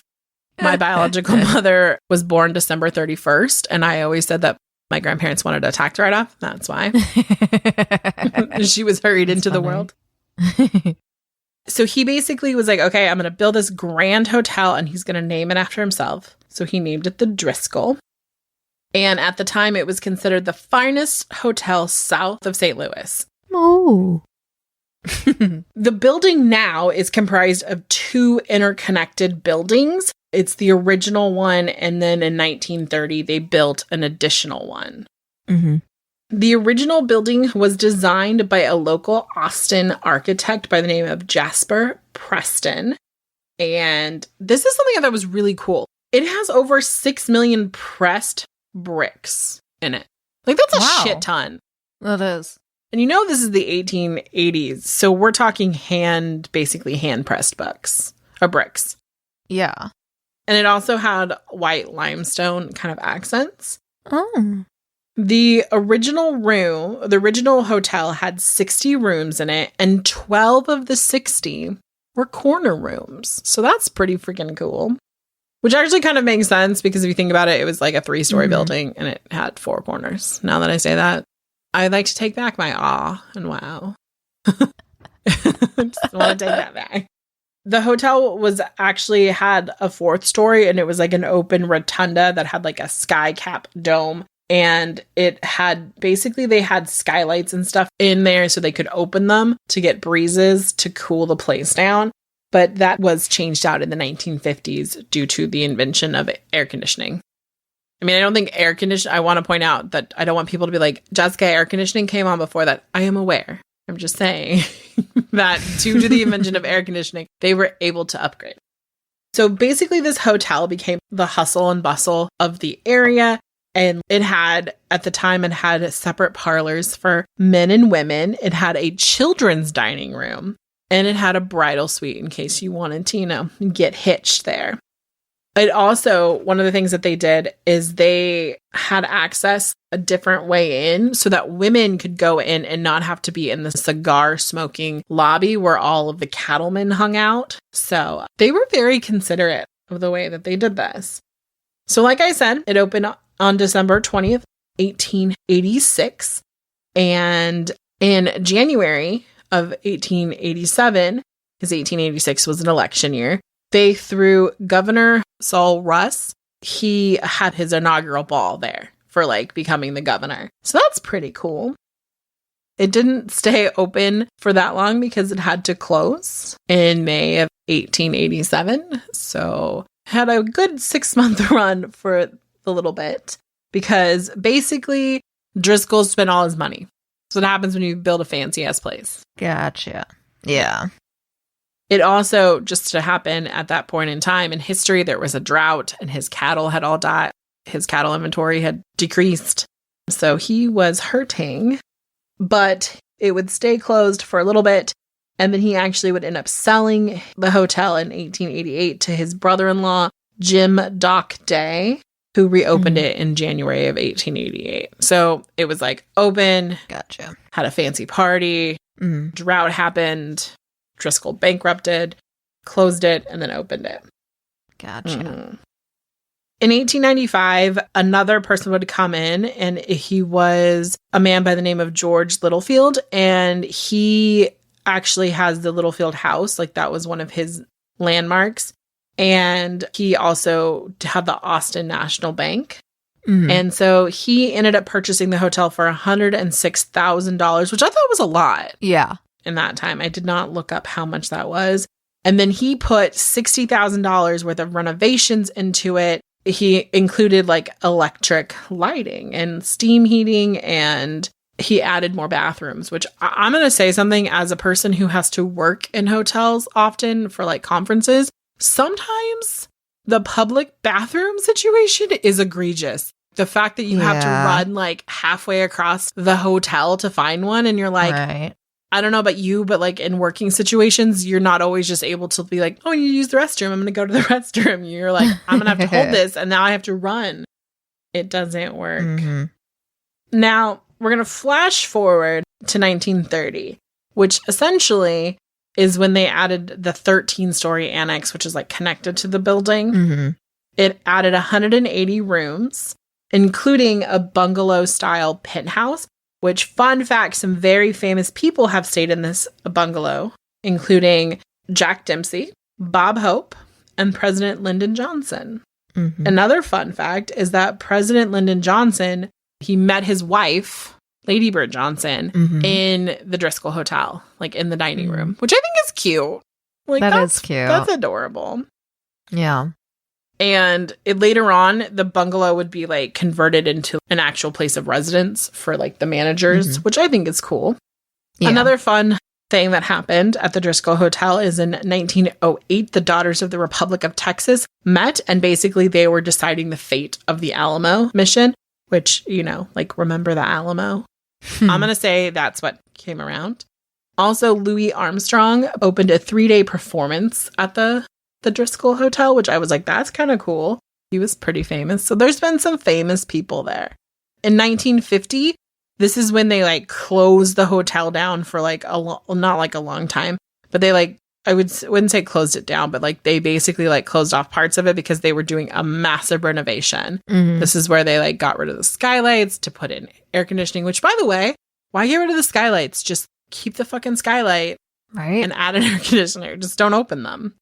My biological mother was born December 31st, and I always said that my grandparents wanted a tax write-off. That's why. She was hurried into the world. So he basically was like, okay, I'm going to build this grand hotel, and he's going to name it after himself. So he named it the Driscoll. And at the time, it was considered the finest hotel south of St. Louis. Oh. The building now is comprised of 2 interconnected buildings. It's the original one, and then in 1930, they built an additional one. Mm-hmm. The original building was designed by a local Austin architect by the name of Jasper Preston. And this is something I thought was really cool. It has over 6 million pressed bricks in it. Like, that's a shit ton. That is. And you know this is the 1880s, so we're talking basically hand-pressed bricks. Yeah. And it also had white limestone kind of accents. Oh. The original hotel had 60 rooms in it, and 12 of the 60 were corner rooms. So that's pretty freaking cool. Which actually kind of makes sense, because if you think about it, it was like a 3-story building, and it had 4 corners. Now that I say that, I'd like to take back my awe and wow. Just want to take that back. The hotel had a 4th story, and it was like an open rotunda that had like a sky cap dome. And they had skylights and stuff in there so they could open them to get breezes to cool the place down. But that was changed out in the 1950s due to the invention of air conditioning. I mean, I don't think I want to point out that I don't want people to be like, Jessica, air conditioning came on before that. I am aware. I'm just saying that due to the invention of air conditioning, they were able to upgrade. So basically, this hotel became the hustle and bustle of the area. And at the time, it had separate parlors for men and women. It had a children's dining room, and it had a bridal suite in case you wanted to, get hitched there. It also, one of the things that they did is they had access a different way in so that women could go in and not have to be in the cigar smoking lobby where all of the cattlemen hung out. So they were very considerate of the way that they did this. So like I said, it opened on December 20th, 1886. And in January of 1887, because 1886 was an election year, they threw Governor Saul Russ. He had his inaugural ball there for becoming the governor. So that's pretty cool. It didn't stay open for that long because it had to close in May of 1887. So it had a good 6-month run for a little bit because basically Driscoll spent all his money. So what happens when you build a fancy ass place. Gotcha. Yeah. It also, just to happen at that point in time in history, there was a drought and his cattle had all died. His cattle inventory had decreased. So he was hurting, but it would stay closed for a little bit. And then he actually would end up selling the hotel in 1888 to his brother-in-law, Jim Dock Day, who reopened it in January of 1888. So it was open. Gotcha. Had a fancy party. Drought happened. Driscoll bankrupted, closed it, and then opened it. Gotcha. In 1895, another person would come in, and he was a man by the name of George Littlefield, and he actually has the Littlefield house. That was one of his landmarks. And he also had the Austin National Bank. And so he ended up purchasing the hotel for $106,000, which I thought was a lot. Yeah. In that time. I did not look up how much that was. And then he put $60,000 worth of renovations into it. He included electric lighting and steam heating, and he added more bathrooms, which I'm going to say something as a person who has to work in hotels often for conferences. Sometimes the public bathroom situation is egregious. The fact that you have to run halfway across the hotel to find one, and you're right. I don't know about you, but in working situations, you're not always just able to be oh, you use the restroom. I'm going to go to the restroom. You're I'm going to have to hold this, and now I have to run. It doesn't work. Now, we're going to flash forward to 1930, which essentially is when they added the 13-story annex, which is connected to the building. It added 180 rooms, including a bungalow-style penthouse. Which, fun fact, some very famous people have stayed in this bungalow, including Jack Dempsey, Bob Hope, and President Lyndon Johnson. Another fun fact is that President Lyndon Johnson, he met his wife, Lady Bird Johnson in the Driscoll Hotel, like in the dining room, which I think is cute. Like That's cute. That's adorable. Yeah. And later on, the bungalow would be like converted into an actual place of residence for like the managers, which I think is cool. Yeah. Another fun thing that happened at the Driscoll Hotel is in 1908, the Daughters of the Republic of Texas met, and basically they were deciding the fate of the Alamo mission, which, you know, like, remember the Alamo? I'm going to say that's what came around. Also, Louis Armstrong opened a 3-day performance at the Driscoll Hotel, which I was like, that's kind of cool. He was pretty famous. So there's been some famous people there. In 1950, this is when they like closed the hotel down for like not like a long time, but they like, wouldn't say closed it down, but like they basically like closed off parts of it because they were doing a massive renovation. This is where they like got rid of the skylights to put in air conditioning, which, by the way, why get rid of the skylights? Just keep the fucking skylight and add an air conditioner. Just don't open them.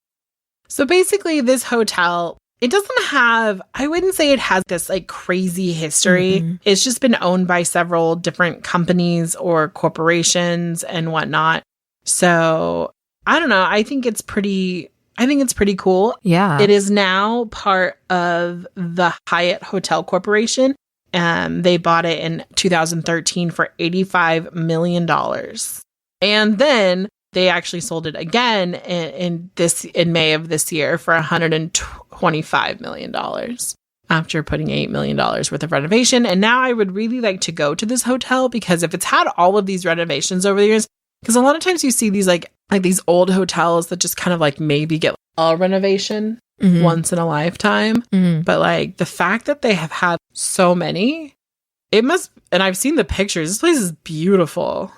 So basically this hotel, it doesn't have, I wouldn't say it has this like crazy history. It's just been owned by several different companies or corporations and whatnot. So I don't know. I think it's pretty cool. Yeah. It is now part of the Hyatt Hotel Corporation. They bought it in 2013 for $85 million. And then they actually sold it again in May of this year for $125 million after putting $8 million worth of renovation. And now I would really like to go to this hotel, because if it's had all of these renovations over the years, because a lot of times you see these like these old hotels that just kind of like maybe get a renovation once in a lifetime. But like the fact that they have had so many, it must, and I've seen the pictures, this place is beautiful.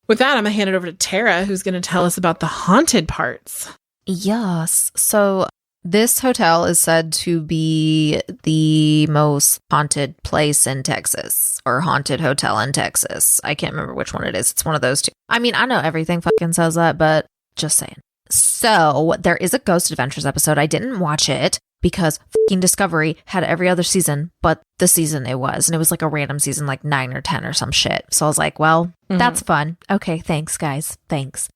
With that, I'm going to hand it over to Tara, who's going to tell us about the haunted parts. Yes. So this hotel is said to be the most haunted place in Texas, or haunted hotel in Texas. I can't remember which one it is. It's one of those two. I mean, I know everything fucking says that, but just saying. So there is a Ghost Adventures episode. I didn't watch it because fucking Discovery had every other season but the season it was. And it was like a random season, like 9 or 10 or some shit. So I was like, well, that's fun. Okay, thanks, guys. Thanks.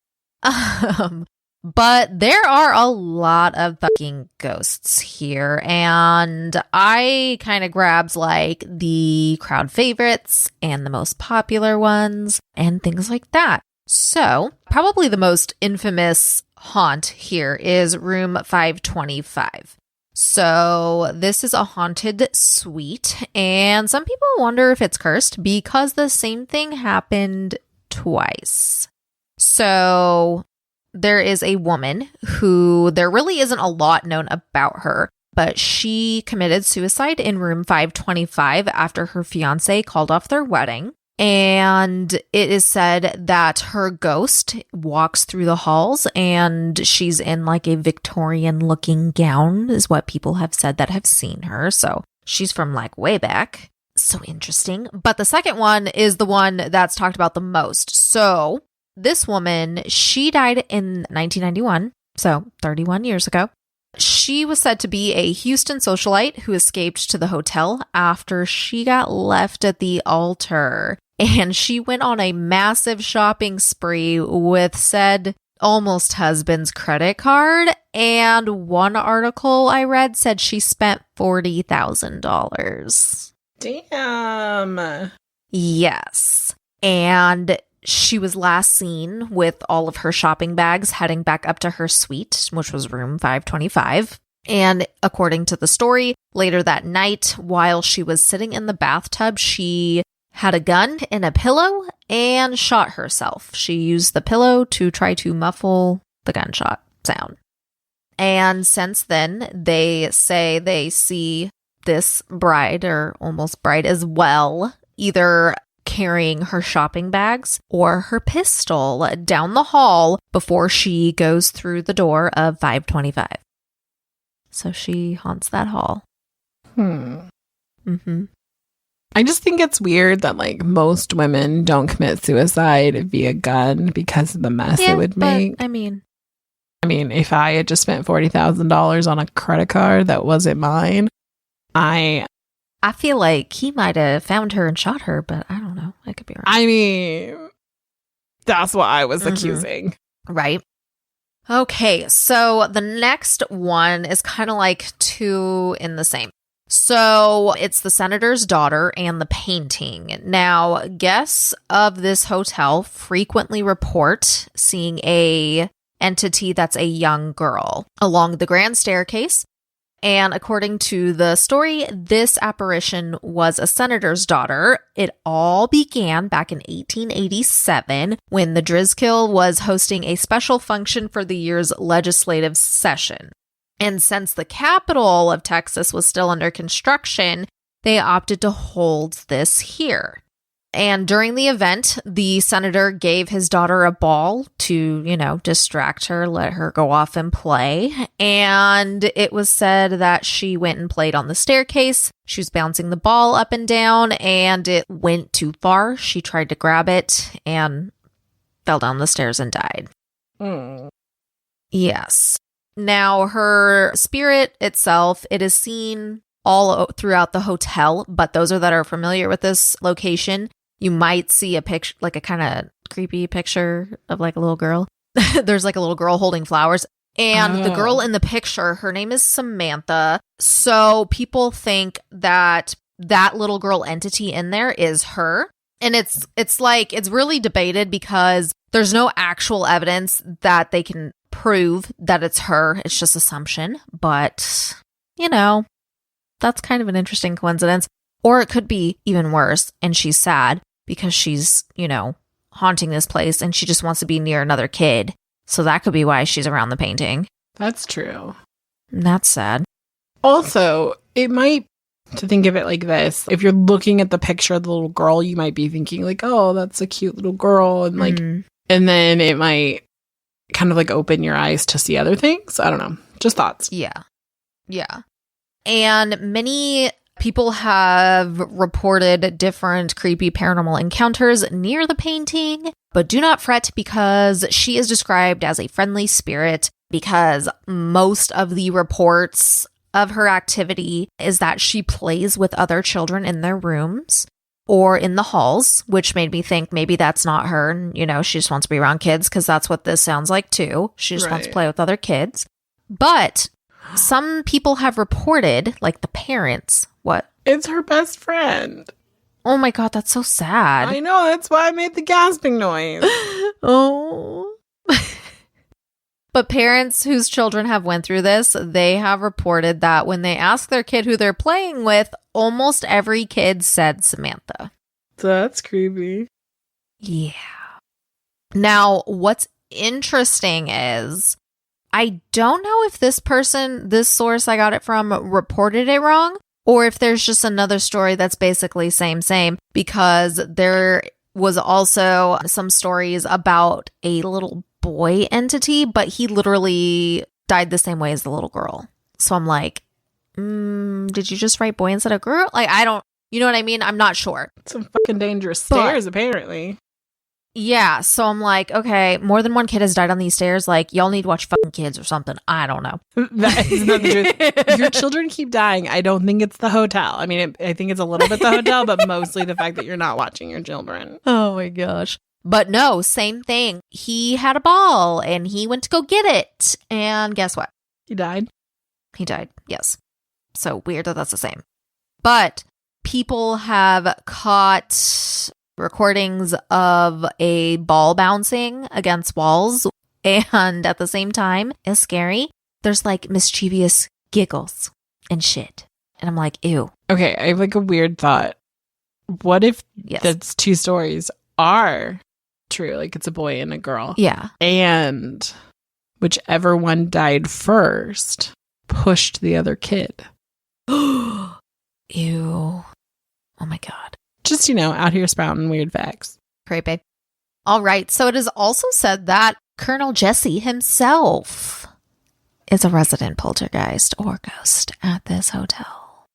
But there are a lot of fucking ghosts here. And I kind of grabbed like the crowd favorites and the most popular ones and things like that. So probably the most infamous haunt here is room 525. So this is a haunted suite, and some people wonder if it's cursed because the same thing happened twice. So there is a woman who, there really isn't a lot known about her, but she committed suicide in room 525 after her fiance called off their wedding. And it is said that her ghost walks through the halls, and she's in like a Victorian looking gown, is what people have said that have seen her. So she's from like way back. So interesting. But the second one is the one that's talked about the most. So this woman, she died in 1991, so 31 years ago. She was said to be a Houston socialite who escaped to the hotel after she got left at the altar. And she went on a massive shopping spree with said almost husband's credit card. And one article I read said she spent $40,000. Damn. Yes. And she was last seen with all of her shopping bags heading back up to her suite, which was room 525. And according to the story, later that night, while she was sitting in the bathtub, she had a gun and a pillow and shot herself. She used the pillow to try to muffle the gunshot sound. And since then, they say they see this bride, or almost bride as well, either carrying her shopping bags or her pistol down the hall before she goes through the door of 525. So she haunts that hall. I just think it's weird that like most women don't commit suicide via gun because of the mess it would make. I mean, if I had just spent $40,000 on a credit card that wasn't mine, I I feel like he might have found her and shot her, but I don't know. I could be wrong. I mean, that's what I was accusing. Right. Okay, so the next one is kind of like two in the same. So it's the senator's daughter and the painting. Now, guests of this hotel frequently report seeing a entity that's a young girl along the grand staircase. And according to the story, this apparition was a senator's daughter. It all began back in 1887 when the Drizkill was hosting a special function for the year's legislative session. And since the capital of Texas was still under construction, they opted to hold this here. And during the event, the senator gave his daughter a ball to, distract her, let her go off and play. And it was said that she went and played on the staircase. She was bouncing the ball up and down, and it went too far. She tried to grab it and fell down the stairs and died. Yes. Now, her spirit itself, it is seen all throughout the hotel, but those that are familiar with this location, you might see a picture, like a kind of creepy picture of like a little girl. There's like a little girl holding flowers. And the girl in the picture, her name is Samantha. So people think that that little girl entity in there is her. And it's really debated because there's no actual evidence that they can prove that it's her. It's just assumption. But, that's kind of an interesting coincidence. Or it could be even worse, and she's sad because she's, haunting this place and she just wants to be near another kid. So that could be why she's around the painting. That's true. And that's sad. Also, it might, to think of it like this, if you're looking at the picture of the little girl, you might be thinking like, oh, that's a cute little girl. And and then it might kind of like open your eyes to see other things. I don't know. Just thoughts. Yeah. Yeah. And many people have reported different creepy paranormal encounters near the painting, but do not fret because she is described as a friendly spirit because most of the reports of her activity is that she plays with other children in their rooms or in the halls, which made me think maybe that's not her. And, she just wants to be around kids because that's what this sounds like too. She just wants to play with other kids. But some people have reported, like the parents, what? It's her best friend. Oh my God, that's so sad. I know, that's why I made the gasping noise. Oh. But parents whose children have went through this, they have reported that when they ask their kid who they're playing with, almost every kid said Samantha. That's creepy. Yeah. Now, what's interesting is I don't know if this source I got it from, reported it wrong, or if there's just another story that's basically same, because there was also some stories about a little boy entity, but he literally died the same way as the little girl. So I'm like, did you just write boy instead of girl? Like, I don't, you know what I mean? I'm not sure. Some fucking dangerous stairs, apparently. Yeah, so I'm like, okay, more than one kid has died on these stairs. Like, y'all need to watch fucking kids or something. I don't know. That is not the truth. If your children keep dying, I don't think it's the hotel. I mean, I think it's a little bit the hotel, but mostly the fact that you're not watching your children. Oh my gosh. But no, same thing. He had a ball and he went to go get it. And guess what? He died? He died, yes. So weird that that's the same. But people have caught recordings of a ball bouncing against walls, and at the same time, it's scary. There's like mischievous giggles and shit. And I'm like, ew. Okay, I have like a weird thought. What if those two stories are true? Like it's a boy and a girl. Yeah. And whichever one died first pushed the other kid. Ew. Oh my God. Just, out here spouting weird facts. Creepy. All right. So it is also said that Colonel Jesse himself is a resident poltergeist or ghost at this hotel.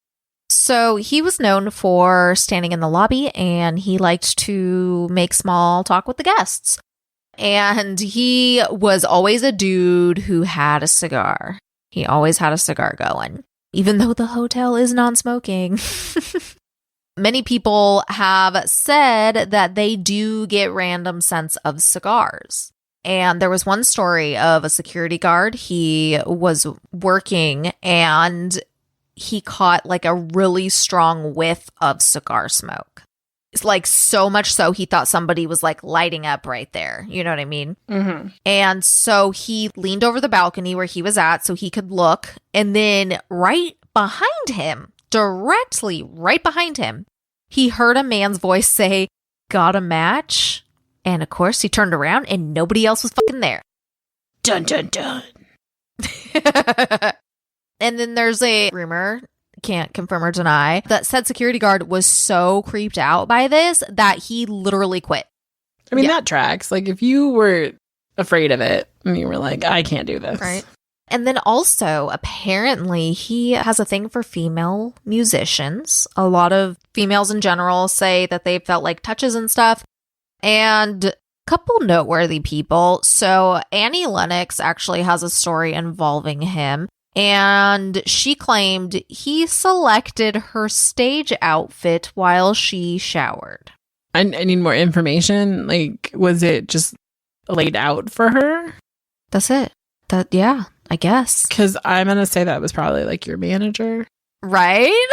So he was known for standing in the lobby and he liked to make small talk with the guests. And he was always a dude who had a cigar. He always had a cigar going. even though the hotel is non-smoking. Many people have said that they do get random scents of cigars. And there was one story of a security guard. He was working and he caught like a really strong whiff of cigar smoke. It's like so much so he thought somebody was like lighting up right there. You know what I mean? Mm-hmm. And so he leaned over the balcony where he was at so he could look. And then right behind him, directly right behind him, he heard a man's voice say, "Got a match?" And of course, he turned around and nobody else was fucking there. Dun, dun, dun. And then there's a rumor, can't confirm or deny, that said security guard was so creeped out by this that he literally quit. I mean, that tracks. Like, if you were afraid of it and you were like, I can't do this. Right. And then also, apparently, he has a thing for female musicians. A lot of females in general say that they felt like touches and stuff. And a couple noteworthy people. So Annie Lennox actually has a story involving him. And she claimed he selected her stage outfit while she showered. I need more information. Like, was it just laid out for her? That's it. Yeah, I guess. Because I'm going to say that was probably like your manager. Right?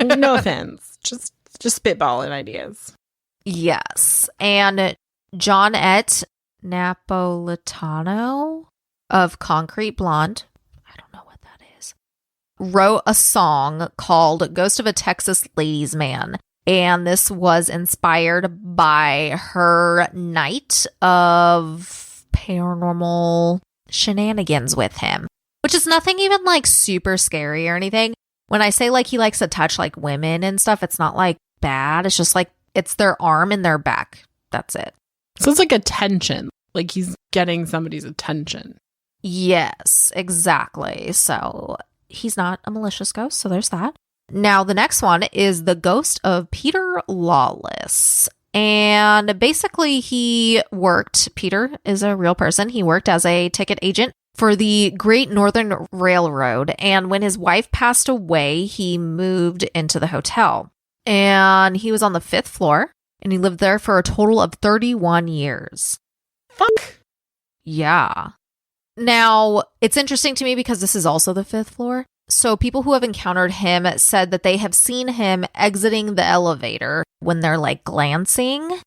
No offense. Just spitballing ideas. Yes. And Johnette Napolitano of Concrete Blonde, I don't know what that is, wrote a song called Ghost of a Texas Ladies Man. And this was inspired by her night of paranormal shenanigans with him, which is nothing even like super scary or anything. When I say like he likes to touch like women and stuff, it's not like bad. It's just like it's their arm and their back. That's it. So it's like attention. Like he's getting somebody's attention. Yes, exactly. So he's not a malicious ghost. So there's that. Now, the next one is the ghost of Peter Lawless. And basically Peter is a real person. He worked as a ticket agent for the Great Northern Railroad. And when his wife passed away, he moved into the hotel. And he was on the 5th floor. And he lived there for a total of 31 years. Fuck. Yeah. Now, it's interesting to me because this is also the 5th floor. So people who have encountered him said that they have seen him exiting the elevator when they're like glancing.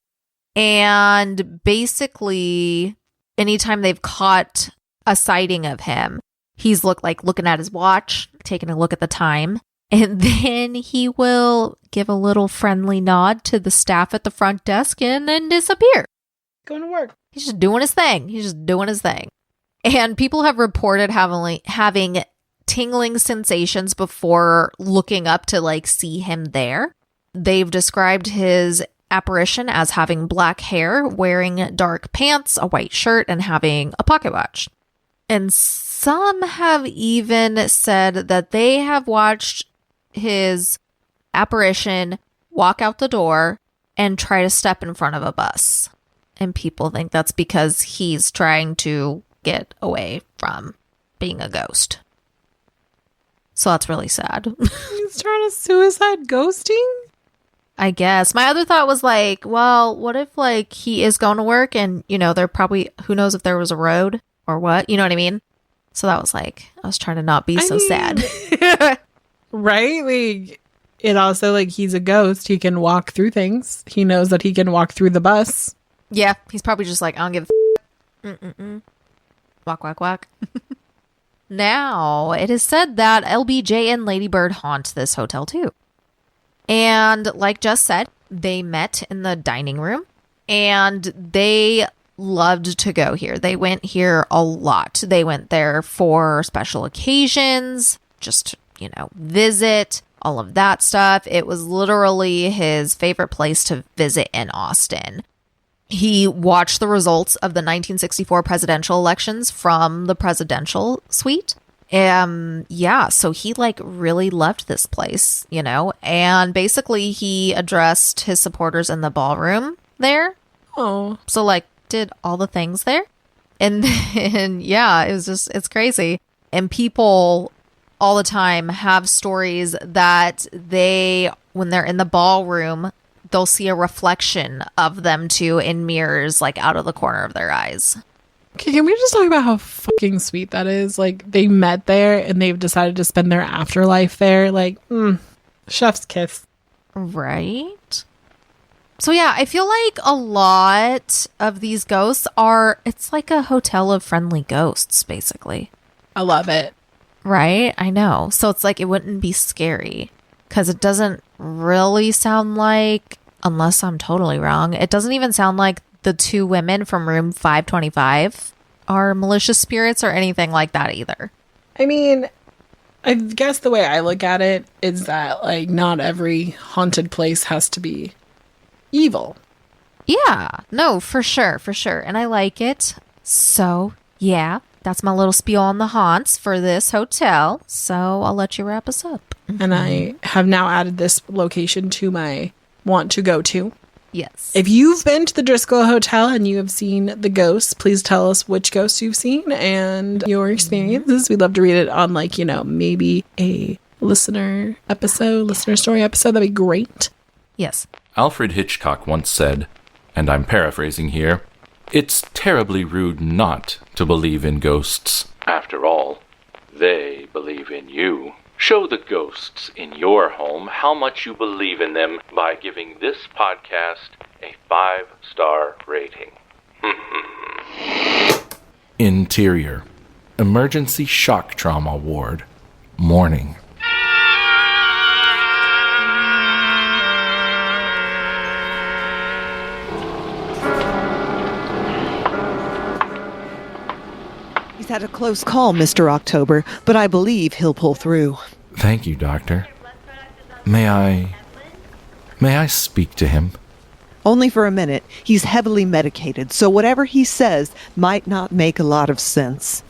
And basically, anytime they've caught a sighting of him, he's looking at his watch, taking a look at the time. And then he will give a little friendly nod to the staff at the front desk and then disappear. Going to work. He's just doing his thing. And people have reported having tingling sensations before looking up to like see him there. They've described his apparition as having black hair, wearing dark pants, a white shirt, and having a pocket watch. And some have even said that they have watched his apparition walk out the door and try to step in front of a bus. And people think that's because he's trying to get away from being a ghost. So that's really sad. He's trying to suicide ghosting? I guess. My other thought was like, well, what if like he is going to work and, they're probably, who knows if there was a road or what? You know what I mean? So that was like, I was trying to not be sad. Right? Like, it also like he's a ghost. He can walk through things. He knows that he can walk through the bus. Yeah. He's probably just like, I don't give a Walk, walk, walk. Now, it is said that LBJ and Ladybird haunt this hotel too. And like Jess said, they met in the dining room and they loved to go here. They went here a lot. They went there for special occasions, just, visit, all of that stuff. It was literally his favorite place to visit in Austin. He watched the results of the 1964 presidential elections from the presidential suite. So he really loved this place, and basically he addressed his supporters in the ballroom there. Oh, so did all the things there. And then, it's crazy. And people all the time have stories that when they're in the ballroom, they'll see a reflection of them two in mirrors, like out of the corner of their eyes. Okay, can we just talk about how fucking sweet that is? Like, they met there and they've decided to spend their afterlife there. Like, chef's kiss. Right? So yeah, I feel like a lot of these ghosts it's like a hotel of friendly ghosts, basically. I love it. Right? I know. So it's like it wouldn't be scary because it doesn't really sound like, unless I'm totally wrong, it doesn't even sound like the two women from room 525 are malicious spirits or anything like that either. I mean, I guess the way I look at it is that, like, not every haunted place has to be evil. Yeah, no, for sure. And I like it. So, yeah, that's my little spiel on the haunts for this hotel. So I'll let you wrap us up. And I have now added this location to my want to go to. Yes. If you've been to the Driscoll Hotel and you have seen the ghosts, please tell us which ghosts you've seen and your experiences. We'd love to read it on, like, you know, maybe a listener story episode. That'd be great. Yes. Alfred Hitchcock once said, and I'm paraphrasing here, "It's terribly rude not to believe in ghosts. After all, they believe in you. Show the ghosts in your home how much you believe in them by giving this podcast a 5-star rating." Interior. Emergency shock trauma ward. Morning. He's had a close call, Mr. October, but I believe he'll pull through. Thank you, Doctor. May I speak to him? Only for a minute. He's heavily medicated, so whatever he says might not make a lot of sense.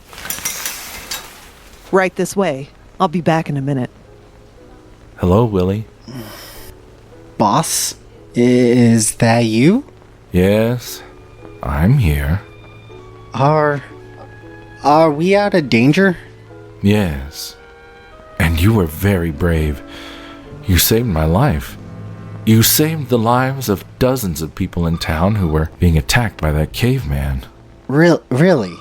Right this way. I'll be back in a minute. Hello, Willie. Boss, is that you? Yes, I'm here. Are we out of danger? Yes. And you were very brave. You saved my life. You saved the lives of dozens of people in town who were being attacked by that caveman. Really?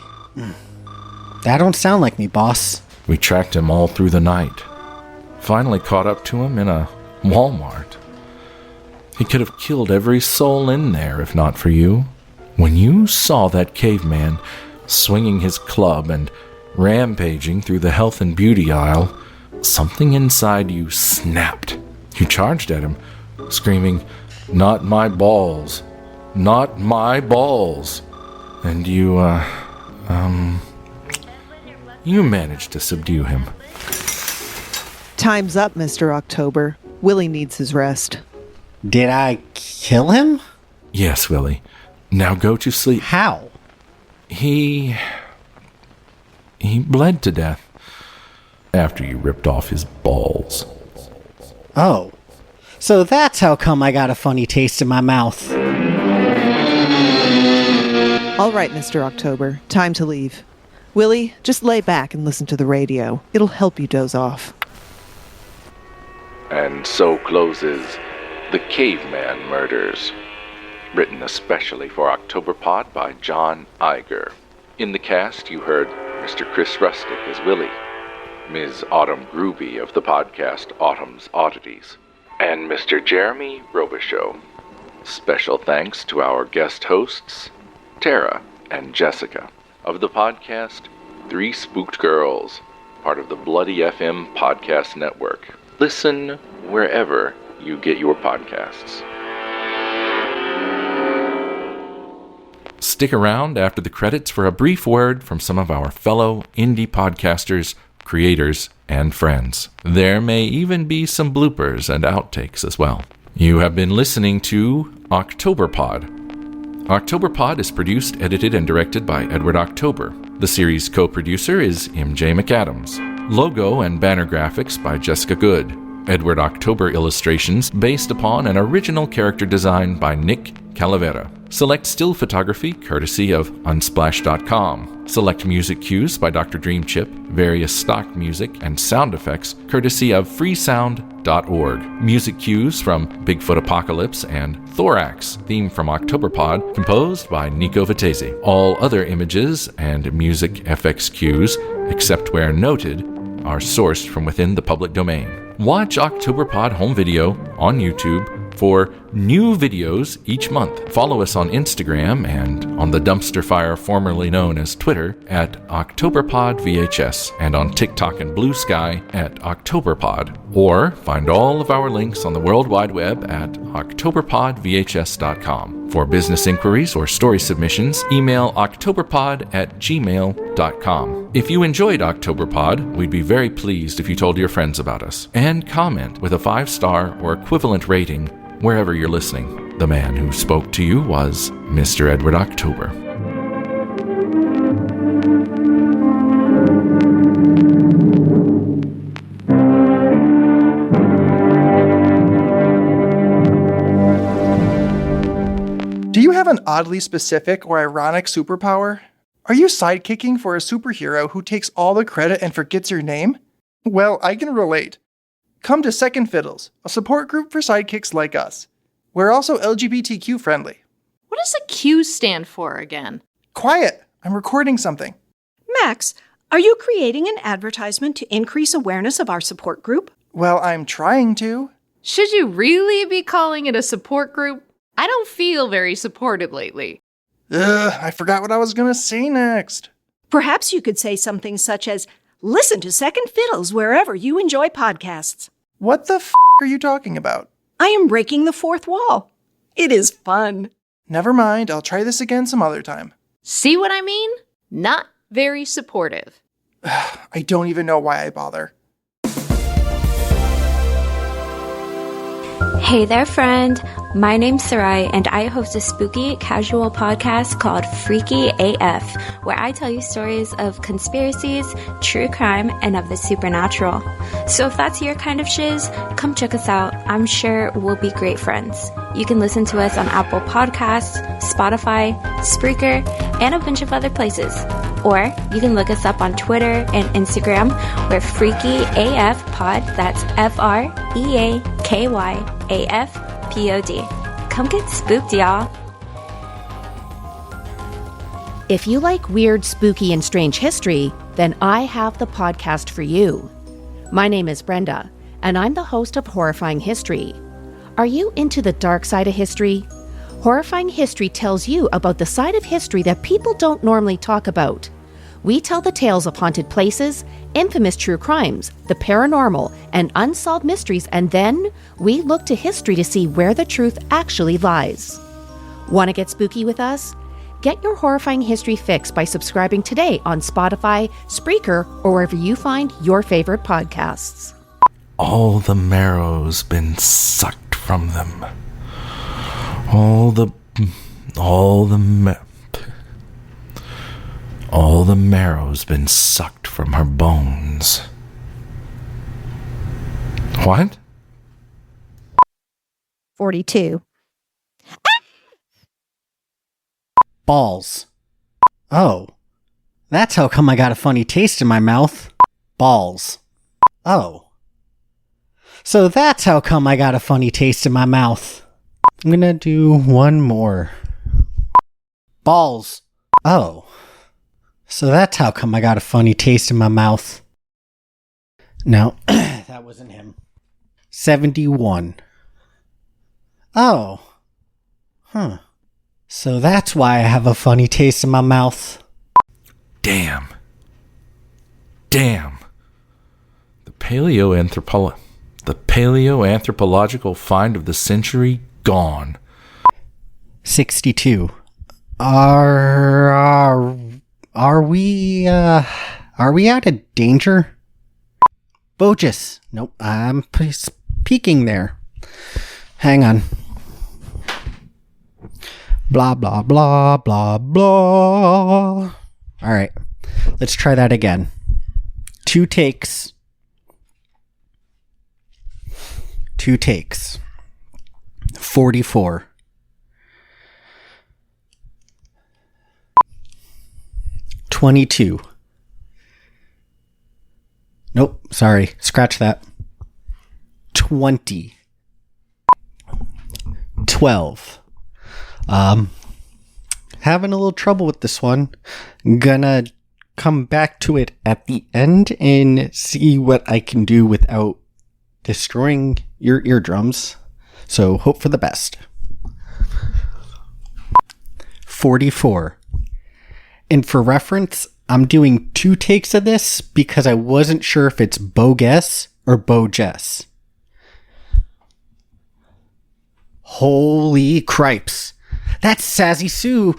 That don't sound like me, boss. We tracked him all through the night. Finally caught up to him in a Walmart. He could have killed every soul in there if not for you. When you saw that caveman swinging his club and rampaging through the health and beauty aisle, something inside you snapped. You charged at him, screaming, "Not my balls! Not my balls!" And you managed to subdue him. Time's up, Mr. October. Willie needs his rest. Did I kill him? Yes, Willie. Now go to sleep. How? He bled to death after you ripped off his balls. Oh, so that's how come I got a funny taste in my mouth. All right, Mr. October. Time to leave. Willie, just lay back and listen to the radio. It'll help you doze off. And so closes The Caveman Murders, written especially for Octoberpod by John Iger. In the cast, you heard Mr. Kris Rustic as Willie, Ms. Autumn Grube of the podcast Autumn's Oddities, and Mr. Jeremy Robecheaux. Special thanks to our guest hosts, Tara and Jessica, of the podcast 3 Spooked Girls, part of the Bloody FM podcast network. Listen wherever you get your podcasts. Stick around after the credits for a brief word from some of our fellow indie podcasters, creators, and friends. There may even be some bloopers and outtakes as well. You have been listening to Octoberpod. Octoberpod is produced, edited, and directed by Edward October. The series co-producer is MJ McAdams. Logo and banner graphics by Jessica Good. Edward October illustrations based upon an original character design by Nick Calavera. Select still photography courtesy of Unsplash.com. Select music cues by Dr. Dreamchip, various stock music and sound effects courtesy of freesound.org. Music cues from Bigfoot Apocalypse and Thorax, theme from Octoberpod, composed by Nico Vitese. All other images and music FX cues, except where noted, are sourced from within the public domain. Watch Octoberpod home video on YouTube for new videos each month. Follow us on Instagram and on the dumpster fire formerly known as Twitter at OctoberpodVHS and on TikTok and Blue Sky at Octoberpod. Or find all of our links on the World Wide Web at OctoberpodVHS.com. For business inquiries or story submissions, email octoberpod@gmail.com. If you enjoyed Octoberpod, we'd be very pleased if you told your friends about us. And comment with a 5-star or equivalent rating wherever you're listening. The man who spoke to you was Mr. Edward October. Do you have an oddly specific or ironic superpower? Are you sidekicking for a superhero who takes all the credit and forgets your name? Well, I can relate. Come to Second Fiddles, a support group for sidekicks like us. We're also LGBTQ friendly. What does a Q stand for again? Quiet! I'm recording something. Max, are you creating an advertisement to increase awareness of our support group? Well, I'm trying to. Should you really be calling it a support group? I don't feel very supported lately. I forgot what I was gonna say next. Perhaps you could say something such as, listen to Second Fiddles wherever you enjoy podcasts. What the are you talking about? I am breaking the fourth wall. It is fun. Never mind, I'll try this again some other time. See what I mean? Not very supportive. I don't even know why I bother. Hey there, friend. My name's Sarai, and I host a spooky, casual podcast called Freaky AF, where I tell you stories of conspiracies, true crime, and of the supernatural. So if that's your kind of shiz, come check us out. I'm sure we'll be great friends. You can listen to us on Apple Podcasts, Spotify, Spreaker, and a bunch of other places. Or you can look us up on Twitter and Instagram. We're Freaky AF Pod. That's FREAKYAFPOD. Come get spooked, y'all. If you like weird, spooky, and strange history, then I have the podcast for you. My name is Brenda, and I'm the host of Horrifying History. Are you into the dark side of history? Horrifying History tells you about the side of history that people don't normally talk about. We tell the tales of haunted places, infamous true crimes, the paranormal, and unsolved mysteries, and then we look to history to see where the truth actually lies. Want to get spooky with us? Get your Horrifying History fix by subscribing today on Spotify, Spreaker, or wherever you find your favorite podcasts. All the marrow's been sucked from them. All the marrow's been sucked from her bones. What? 42. Balls. Oh. That's how come I got a funny taste in my mouth. Balls. Oh. So that's how come I got a funny taste in my mouth. I'm gonna do one more. Balls. Oh. So that's how come I got a funny taste in my mouth. No, that wasn't him. 71. Oh. Huh. So that's why I have a funny taste in my mouth. Damn. The paleoanthropological find of the century gone. 62. Are we out of danger? Bogus. Nope, I'm peeking there. Hang on. Blah, blah, blah, blah, blah. Alright, let's try that again. 2 takes. 2 takes. 44. 22. Nope, sorry. Scratch that. 20. 12. Having a little trouble with this one. Gonna come back to it at the end and see what I can do without destroying your eardrums. So hope for the best. 44. And for reference, I'm doing 2 takes of this because I wasn't sure if it's Bo Guess or Bo Jess. Holy cripes. That's Sassy Sue.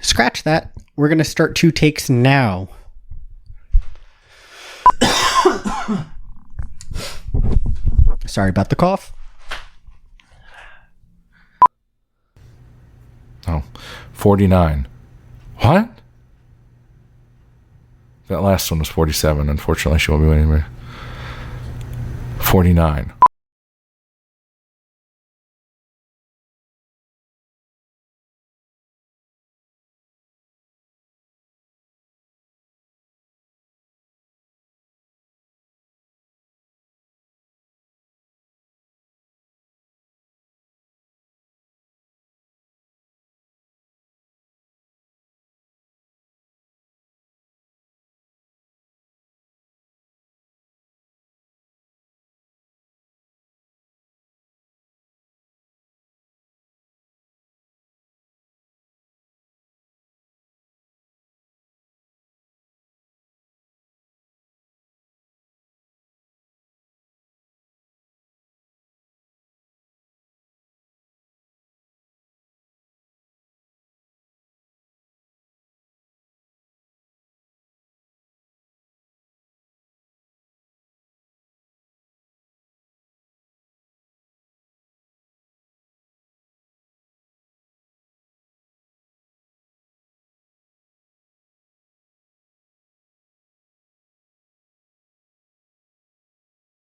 Scratch that. We're going to start 2 takes now. Sorry about the cough. Oh, 49. What? That last one was 47. Unfortunately, she won't be waiting. 49.